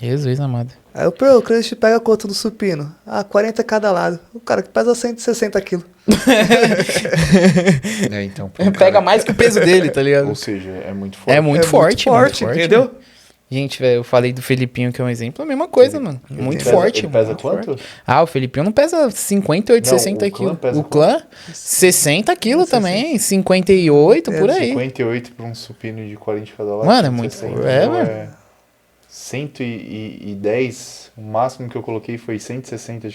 Jesus amado. Aí o Grandestino pega quanto do supino? 40 cada lado. O cara que pesa 160 quilos. Então, Pega mais que o peso dele, tá ligado? Ou seja, é muito forte. É muito forte, entendeu? mano. Gente, velho, eu falei do Felipinho, que é um exemplo, a mesma coisa, mano. Muito forte, Ele mano. pesa muito quanto? forte. O Felipinho não pesa 58, Não, 60 o clã quilos. pesa O clã, 60 quilos também, 58, por aí. 58 pra um supino de 40 de cada lado. Mano, é muito 160, forte. É, então mano. 110, o máximo que eu coloquei foi 160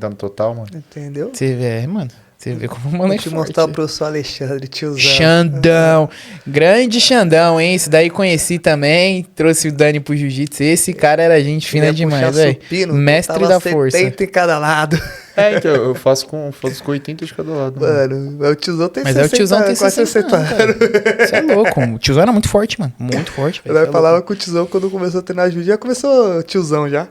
no total, mano. Entendeu? Você vê, mano. Você vê como o mano Vou é te forte. mostrar o professor Alexandre, tiozão. Xandão. Grande Xandão, hein? Esse daí conheci também. Trouxe o Dani pro jiu-jitsu. Esse cara era gente fina Ia demais, puxar velho. supino, Mestre botava da força. 70 em cada lado. Então, eu faço com 80 de cada lado. Mano, o tiozão tem Mas 60 é o tiozão tem quase 60 anos. Você é louco. O tiozão era muito forte, mano. Muito forte, velho. Nós Cê é falava com o tiozão quando começou a treinar jiu, já começou tiozão já.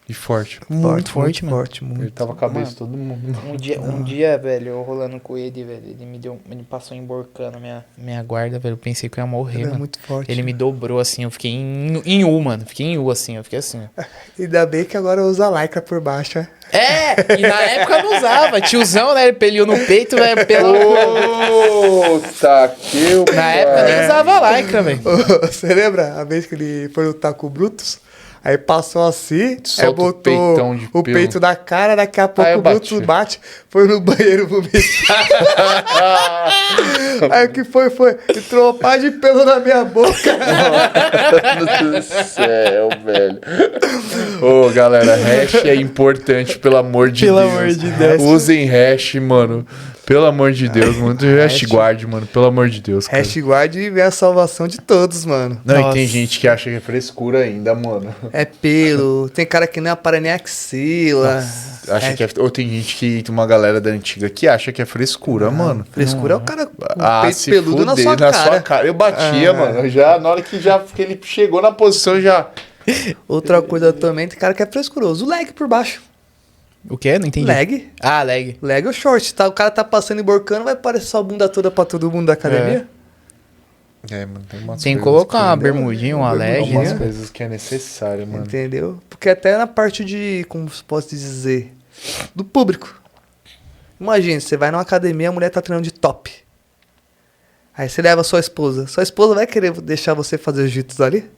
E forte. Muito forte, mano. Forte, Ele muito. tava a cabeça de todo mundo. Um dia, velho, eu rolando com ele, velho, ele passou emborcando minha guarda, velho. Eu pensei que eu ia morrer, Ele é mano. muito forte. Ele me dobrou assim, eu fiquei em U, mano. Fiquei em U, assim, eu fiquei assim. Ainda bem que agora usa lycra por baixo, é. É, e na época eu não usava. Tiozão, né? Ele peliu no peito, velho, pelo. Puta que Na época eu nem usava lycra, velho. Você lembra a vez que ele foi lutar com o Brutus? Aí passou assim, aí Solta o botou peitão de o pelo. peito na cara, daqui a pouco eu o bati. Bruto bate, foi no banheiro vomitar. Aí o que foi? Entrou uma pá de pelo na minha boca. Mano do céu, velho. Ô, galera, hash é importante, pelo amor de Pelo Deus. amor de Deus. Usem hash, mano. Pelo amor de Deus, mano. Hash guard, mano. Pelo amor de Deus, cara. Hashtag e vem a salvação de todos, mano. Não, e Nossa. tem gente que acha que é frescura ainda, mano. É pelo, tem cara que nem apara nem axila. Acha que é... Ou tem gente que... Uma galera da antiga que acha que é frescura, mano. Frescura é o cara com o peito se peludo na fuder, sua cara. Eu batia, mano. Eu já, na hora que ele chegou na posição, já... Outra coisa também, tem cara que é frescuroso. O leg por baixo. O quê? Não entendi. Leg. Ah, leg. Leg ou short, tá? O cara tá passando e borcando, vai parecer só a bunda toda pra todo mundo da academia. Mano, tem umas Tem que coisas colocar uma que- bermudinha, uma leg, Umas né? coisas que é necessário, mano. Entendeu? Porque até na parte de, como posso dizer, do público. Imagina, você vai numa academia, a mulher tá treinando de top. Aí você leva a sua esposa. Sua esposa vai querer deixar você fazer jiu-jitsu ali?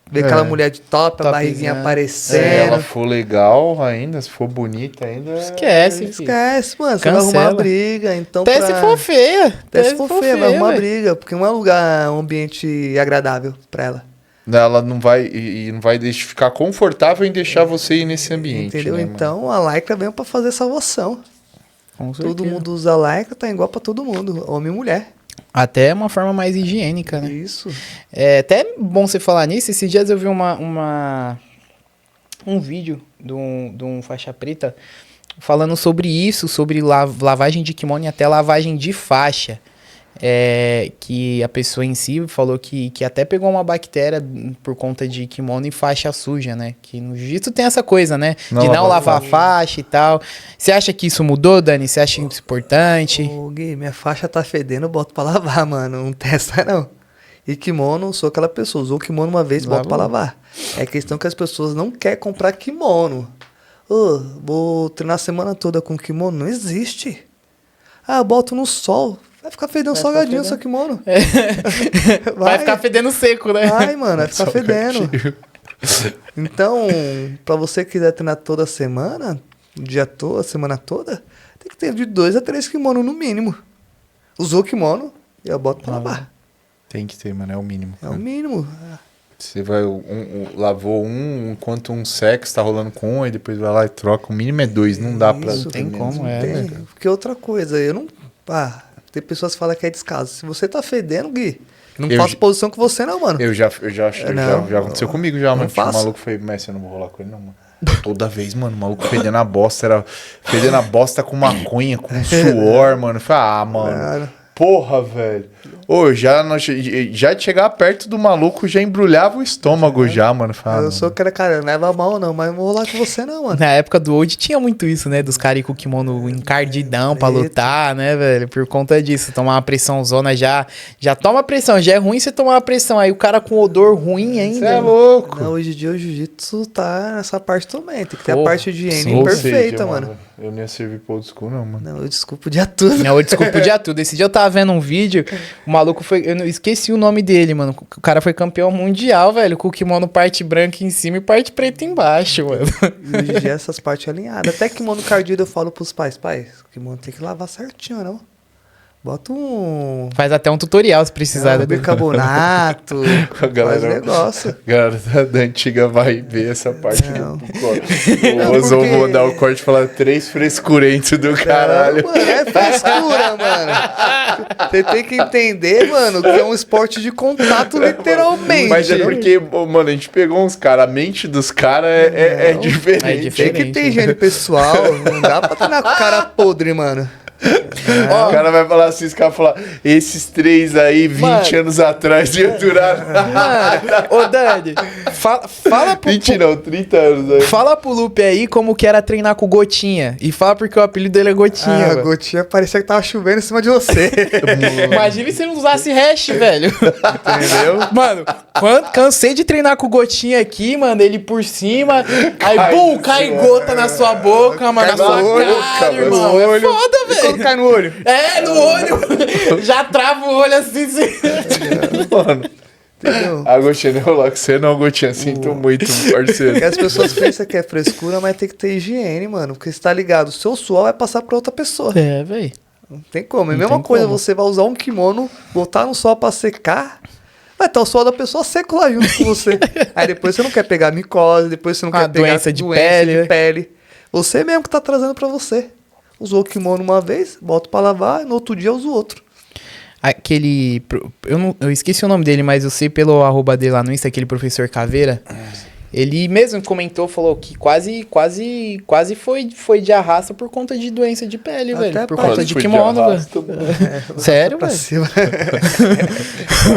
Ver aquela mulher de top, a Topzão. barriguinha Se aparecendo. ela for legal ainda, se for bonita ainda... Esquece, filho. Esquece, mano. Você vai Cancela. arrumar briga. Então, Até se for feia. Até se for feia, vai arrumar velho. briga. Porque não é um ambiente agradável pra ela. Ela não vai... E não vai ficar confortável em deixar você ir nesse ambiente, Entendeu? né, mano? Então, a lycra veio pra fazer salvação. Com Todo certeza. mundo usa lycra, tá igual pra todo mundo. Homem e mulher. Até uma forma mais higiênica, né? Isso. É até bom você falar nisso. Esses dias eu vi um vídeo de um faixa preta falando sobre isso, sobre lavagem de kimono e até lavagem de faixa. Que a pessoa em si falou que até pegou uma bactéria por conta de kimono e faixa suja, né? Que no jiu-jitsu tem essa coisa, né? Não de não lavar lavar a faixa e tal. Você acha que isso mudou, Dani? Você acha isso importante? Ô, Gui, minha faixa tá fedendo, eu boto pra lavar, mano. Não testa, não. E kimono, sou aquela pessoa. Usou kimono uma vez, boto pra lavar. É questão que as pessoas não querem comprar kimono. Ô, vou treinar a semana toda com kimono? Não existe. Ah, eu boto no sol. Vai ficar fedendo salgadinho seu kimono. Vai ficar fedendo seco, né? Vai, mano, vai ficar fedendo. Então, pra você que quiser treinar toda semana, o dia todo, a semana toda, tem que ter de 2 a 3 kimono no mínimo. Usou o kimono, eu boto pra lavar. Tem que ter, mano. É o mínimo. É o mínimo. Você vai... lavou enquanto um sexo tá rolando com um, aí depois vai lá e troca. O mínimo é 2. Não dá pra... Isso, ter tem menos. como, Não é, tem, Tem, cara. porque outra coisa, eu não... Ah, tem pessoas que falam que é descaso. Se você tá fedendo, Gui, não Eu faço j- posição com você não, mano. Já Não, aconteceu comigo já, mano. Tinha um faço. maluco que foi, Messi, eu não vou rolar com ele não, mano. Toda vez, mano, o maluco fedendo a bosta, fedendo a bosta com maconha, com suor, mano. Eu falei, mano, Cara. porra, velho. Ô, já de chegar perto do maluco, já embrulhava o estômago já, mano. Eu falei, Eu sou aquele cara, não leva mal não, mas não vou rolar com você não, mano. Na época do Old tinha muito isso, né? Dos caras com o kimono encardidão pra Eita. lutar, né, velho? Por conta disso. Tomar uma pressãozona já toma pressão. Já é ruim você tomar uma pressão. Aí o cara com odor ruim ainda. Você é louco. Não, hoje em dia o jiu-jitsu tá nessa parte também. Tem que ter a Porra, parte de higiene Ou perfeita, seja, mano. Eu não ia servir pro old school, não, mano. Não, eu desculpo o dia tudo. Não, eu desculpo o dia tudo. Esse dia eu tava vendo um vídeo, o maluco foi... Eu não esqueci o nome dele, mano. O cara foi campeão mundial, velho, com o kimono parte branca em cima e parte preta embaixo, mano. E hoje em dia essas partes alinhadas. Até kimono cardido eu falo pros pais, pai, o kimono tem que lavar certinho, não? Bota um... Faz até um tutorial se precisar. né? bicarbonato, A galera- faz negócio. Galera da antiga vai ver essa parte Não. do corte. O Ozo porque- vou dar o corte e falar 3 frescurentos do caralho. Não, mano, é frescura, mano. Você tem que entender, mano, que é um esporte de contato, literalmente. Mas é porque, mano, a gente pegou uns caras, a mente dos caras é Não. diferente. É Tem diferente. que ter higiene pessoal. Não dá pra treinar com cara podre, mano. O cara vai falar assim, os caras falar, esses 3 aí, 20 Mano. anos atrás, iam durar. Mano, ô Dani, fala pro... 20 não, 30 anos aí. Fala pro Lupe aí como que era treinar com o Gotinha. E fala porque o apelido dele é Gotinha, A velho. gotinha parecia que tava chovendo em cima de você. Imagina se não usasse hash, velho. Entendeu? Mano, cansei de treinar com o Gotinha aqui, mano. Ele por cima. Aí, Cai bum, no cai suor. gota na sua boca, mano. Na Cai no sua olho, cara, cara, irmão. no É olho. foda, Quando velho. cai no olho. É, no olho. Já trava o olho assim. Mano, Entendeu? A gotinha de Relaxeno, a gotinha, sinto muito, parceiro. Porque as pessoas pensam que é frescura, mas tem que ter higiene, mano. Porque você tá ligado, o seu suor vai passar pra outra pessoa. É, velho. Não tem como. É a Não mesma tem coisa, como. você vai usar um kimono, botar no sol pra secar, vai estar o suor da pessoa seco lá junto com você. Aí depois você não quer pegar micose, depois você não quer pegar doença de pele, né? pele. Você mesmo que tá trazendo pra você. Usou o kimono uma vez, bota pra lavar, no outro dia usa o outro. Aquele. Eu esqueci o nome dele, mas eu sei pelo arroba dele lá no Insta, aquele professor Caveira. Ele mesmo comentou, falou que quase foi de arrasta por conta de doença de pele, Até velho. Por quase conta de foi de kimono, arrasta, velho. É, Sério, pra velho? cima.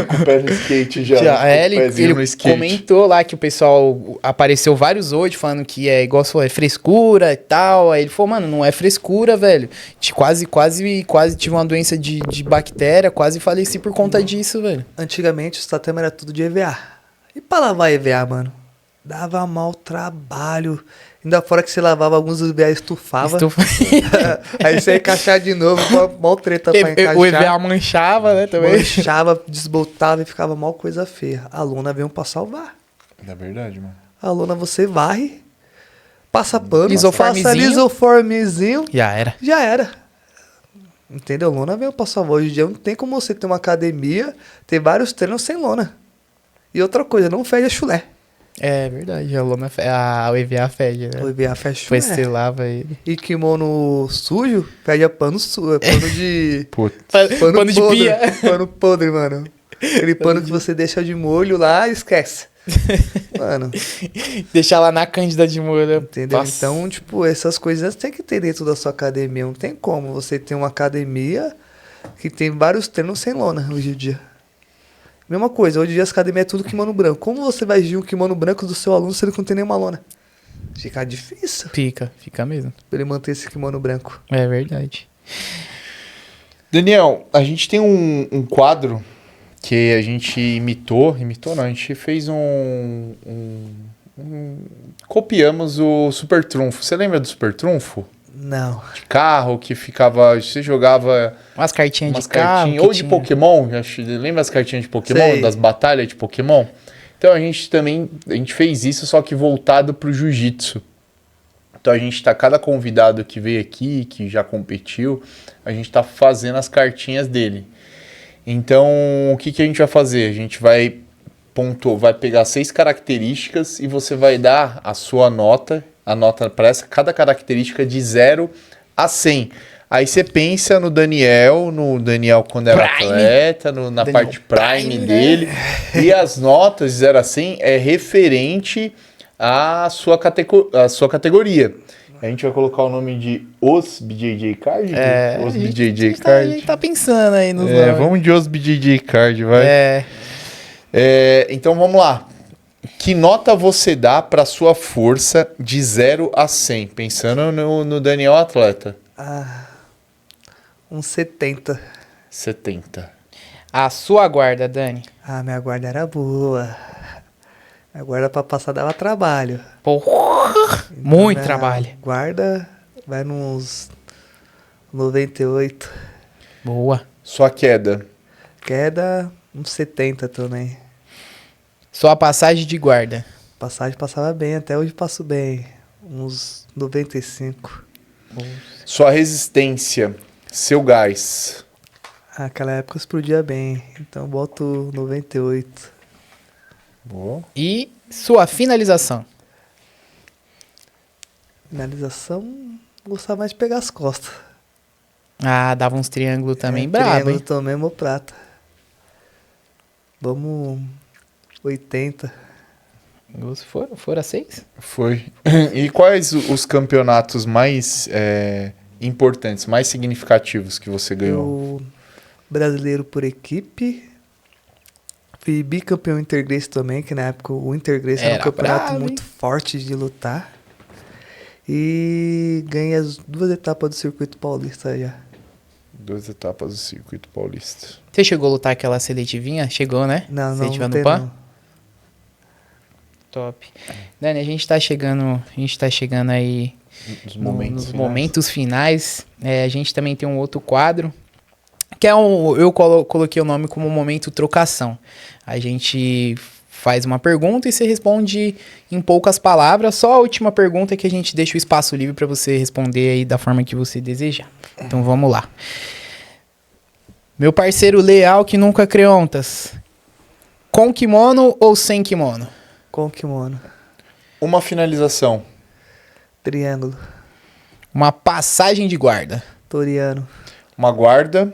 Com o pé no skate já. Já, com o ele pezinho no skate. comentou lá que o pessoal apareceu vários hoje falando que é igual você falou, é frescura e tal. Aí ele falou, mano, não é frescura, velho. Quase tive uma doença de bactéria, quase faleci por conta disso, velho. Antigamente os tatame era tudo de EVA. E pra lavar EVA, mano? Dava mau trabalho. Ainda fora que você lavava alguns EVA estufava. Aí você ia encaixar de novo, mal treta pra encaixar. O EVA manchava, né, também. Manchava, desbotava e ficava mal coisa feia. A lona veio pra salvar. É verdade, mano. A lona você varre, passa pano, Lisoformezinho. passa lisoformezinho, Já era. já era. Entendeu? Lona veio pra salvar. Hoje em dia não tem como você ter uma academia, ter vários treinos sem lona. E outra coisa, não fede a chulé. É verdade, a lona o EVA fede, né? O EVA fecha Depois chulé. você lava ele. E kimono sujo, pede a pano de... Putz. Pano de podre, pia. Pano podre, mano. Aquele pano que você deixa de molho lá, esquece. Mano, Deixar lá na cândida de molho. entendeu? Nossa. Então, tipo, essas coisas tem que ter dentro da sua academia. Não tem como você ter uma academia que tem vários treinos sem lona hoje em dia. Mesma coisa, hoje em dia as academias é tudo kimono branco. Como você vai exigir um kimono branco do seu aluno se ele não tem nenhuma lona? Fica difícil Fica mesmo. pra ele manter esse kimono branco. É verdade. Daniel, a gente tem um quadro que a gente imitou não, a gente fez copiamos o Super Trunfo. Você lembra do Super Trunfo? Não. De carro que ficava, você jogava Umas cartinhas umas de carro. cartinhas, que ou de tinha- Pokémon, lembra as cartinhas de Pokémon, Sei. das batalhas de Pokémon? Então a gente fez isso, só que voltado pro jiu-jitsu. Então a gente tá, cada convidado que veio aqui, que já competiu, a gente tá fazendo as cartinhas dele. Então, o que a gente vai fazer? A gente vai pegar 6 características e você vai dar a sua nota, para essa, cada característica de 0 a 100. Aí você pensa no Daniel quando era Prime. atleta, na Daniel parte prime Prime, dele. E as notas de 0 a 100 é referente à sua categoria. A gente vai colocar o nome de Os BJJ Card? Os BJJ A Card. gente tá pensando aí nos É, nomes. vamos de Os BJJ Card, vai. Então vamos lá. Que nota você dá para sua força de 0 a 100? Pensando no Daniel atleta. Uns 70. 70. A sua guarda, Dani. Minha guarda era boa. Minha guarda pra passar dava trabalho. Porra! Muito Minha trabalho. Guarda vai nos 98. Boa. Sua queda. Queda, uns 70 também. Sua passagem de guarda. Passagem passava bem, até hoje passo bem. Uns 95. Sua resistência. Seu gás. Naquela época eu explodia bem, então boto 98. Boa. E sua finalização. Finalização, gostava mais de pegar as costas. Dava uns triângulos também brabo, Triângulo hein? também, meu prata. Vamos 80. Fora 6? Foi. E quais os campeonatos mais importantes, mais significativos que você ganhou? O brasileiro por equipe. Fui bicampeão Intergrace também, que na época o Intergrace era um Era campeonato brabo, muito hein? forte de lutar. E ganhei as 2 etapas do circuito paulista já. 2 etapas do circuito paulista. Você chegou a lutar aquela seletivinha? Chegou, né? Não, Seletiva não no tem PAN? não. Top. Dani, a gente tá chegando aí Nos nos momentos finais. A gente também tem um outro quadro Que é eu coloquei o nome como momento trocação. A gente faz uma pergunta e você responde em poucas palavras. Só a última pergunta que a gente deixa o espaço livre para você responder aí da forma que você desejar. Então vamos lá. Meu parceiro leal que nunca creontas. Com kimono ou sem kimono? Com kimono. Uma finalização. Triângulo. Uma passagem de guarda. Toriano. Uma guarda.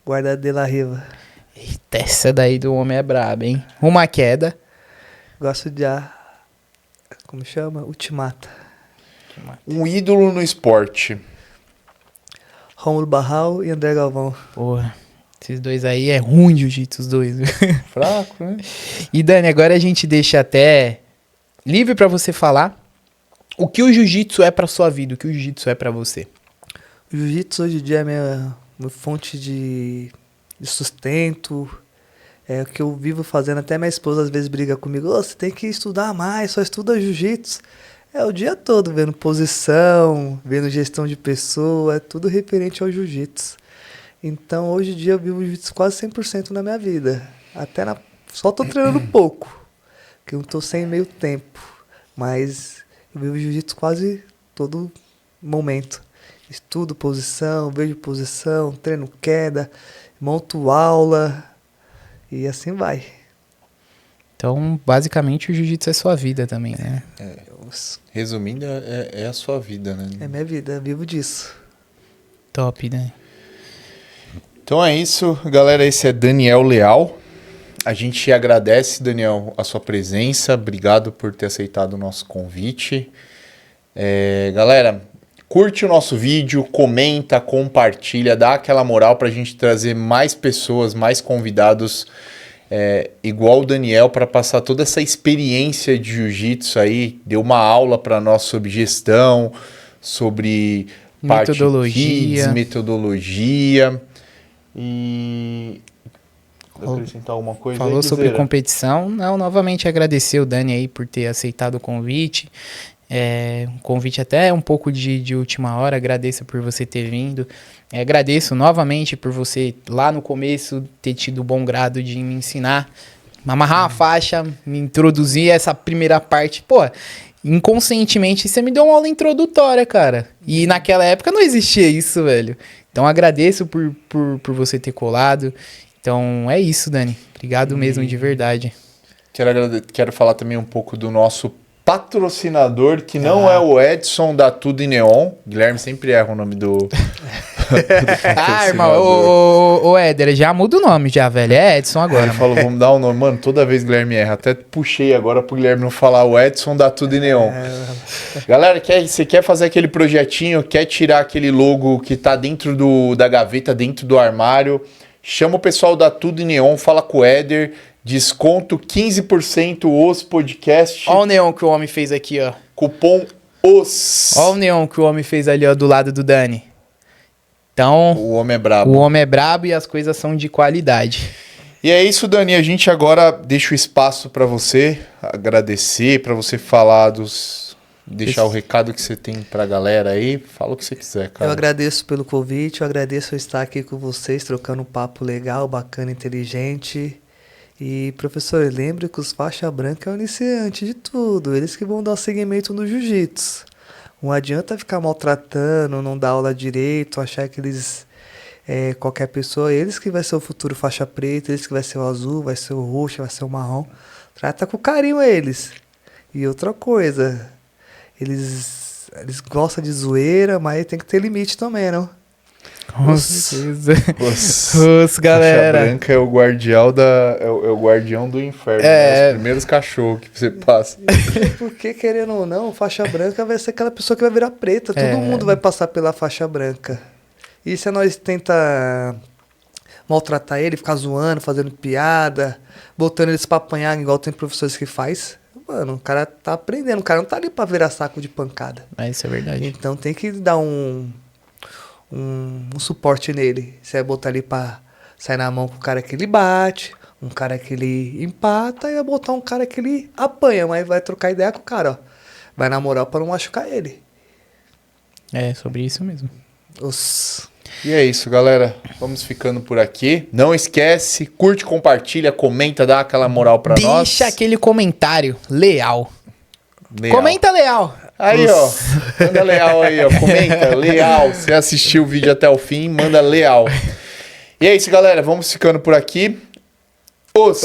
Guarda de la Riva. Eita, essa daí do homem é braba, hein? Uma queda. Gosto de como chama? Ultimata. Um ídolo no esporte. Rômulo Barral e André Galvão. Porra, esses dois aí é ruim jiu-jitsu, os dois. Fraco, né? E Dani, agora a gente deixa até livre pra você falar o que o jiu-jitsu é pra sua vida, o que o jiu-jitsu é pra você. O jiu-jitsu hoje em dia é minha fonte de sustento. É o que eu vivo fazendo. Até minha esposa às vezes briga comigo. "Ô, você tem que estudar mais, só estuda jiu-jitsu." É o dia todo vendo posição, vendo gestão de pessoa, é tudo referente ao jiu-jitsu. Então hoje em dia eu vivo o jiu-jitsu quase 100% na minha vida. Só tô treinando pouco, que eu não tô sem meio tempo. Mas eu vivo jiu-jitsu quase todo momento. Estudo posição, vejo posição, treino queda, monto aula e assim vai. Então, basicamente, o jiu-jitsu é sua vida também, né? Resumindo, é a sua vida, né? É minha vida, eu vivo disso. Top, né? Então é isso, galera. Esse é Daniel Leal. A gente agradece, Daniel, a sua presença. Obrigado por ter aceitado o nosso convite. Galera, curte o nosso vídeo, comenta, compartilha, dá aquela moral pra gente trazer mais pessoas, mais convidados igual o Daniel para passar toda essa experiência de jiu-jitsu aí. Deu uma aula para nós sobre gestão, sobre metodologia. E acrescentar alguma coisa? Falou aí, sobre Guizeira? competição. Não, novamente agradecer o Dani aí por ter aceitado o convite. Um convite até um pouco de última hora. Agradeço por você ter vindo. Agradeço novamente por você, lá no começo, ter tido o bom grado de me ensinar, me amarrar uma faixa, me introduzir essa primeira parte. Pô, inconscientemente você me deu uma aula introdutória, cara. E naquela época não existia isso, velho. Então agradeço por você ter colado. Então é isso, Dani. Obrigado mesmo, de verdade. Quero falar também um pouco do nosso patrocinador, que não é o Edson da Tudo e Neon. Guilherme sempre erra o nome do irmão, ô Éder, já muda o nome já, velho. É Edson agora. Ele falou, vamos dar o nome. Mano, toda vez Guilherme erra. Até puxei agora pro Guilherme não falar o Edson da Tudo e Neon. Galera, você quer fazer aquele projetinho, quer tirar aquele logo que tá dentro da gaveta, dentro do armário, chama o pessoal da Tudo e Neon, fala com o Éder, desconto 15% os podcast. Olha o neon que o homem fez aqui, ó. Cupom OS. Olha o neon que o homem fez ali, ó, do lado do Dani. Então, O homem é brabo. o homem é brabo e as coisas são de qualidade. E é isso, Dani. A gente agora deixa o espaço para você agradecer, para você falar deixar o recado que você tem pra galera aí. Fala o que você quiser, cara. Eu agradeço pelo convite, eu agradeço estar aqui com vocês, trocando um papo legal, bacana, inteligente. E, professor, lembre que os faixa branca é o iniciante de tudo, eles que vão dar seguimento no jiu-jitsu. Não adianta ficar maltratando, não dar aula direito, achar que eles, qualquer pessoa, eles que vai ser o futuro faixa preta, eles que vai ser o azul, vai ser o roxo, vai ser o marrom. Trata com carinho eles. E outra coisa, eles gostam de zoeira, mas tem que ter limite também, não? Com certeza. Os galera. Faixa branca é o guardião o guardião do inferno. Né? Os primeiros cachorros que você passa. Porque, querendo ou não, faixa branca vai ser aquela pessoa que vai virar preta. Todo mundo vai passar pela faixa branca. E se nós tenta maltratar ele, ficar zoando, fazendo piada, botando eles pra apanhar, igual tem professores que faz, mano, o cara tá aprendendo. O cara não tá ali pra virar saco de pancada. Isso é verdade. Então tem que dar um suporte nele. Você vai botar ali pra sair na mão com o cara que ele bate, um cara que ele empata, e vai botar um cara que ele apanha, mas vai trocar ideia com o cara, ó. Vai na moral pra não machucar ele. É, sobre isso mesmo. E é isso, galera. Vamos ficando por aqui. Não esquece, curte, compartilha, comenta, dá aquela moral pra nós. Deixa aquele comentário leal. Leal. Comenta leal. Aí, ó. Manda leal aí, ó. Comenta, leal. Você assistiu o vídeo até o fim, manda leal. E é isso, galera. Vamos ficando por aqui. Os.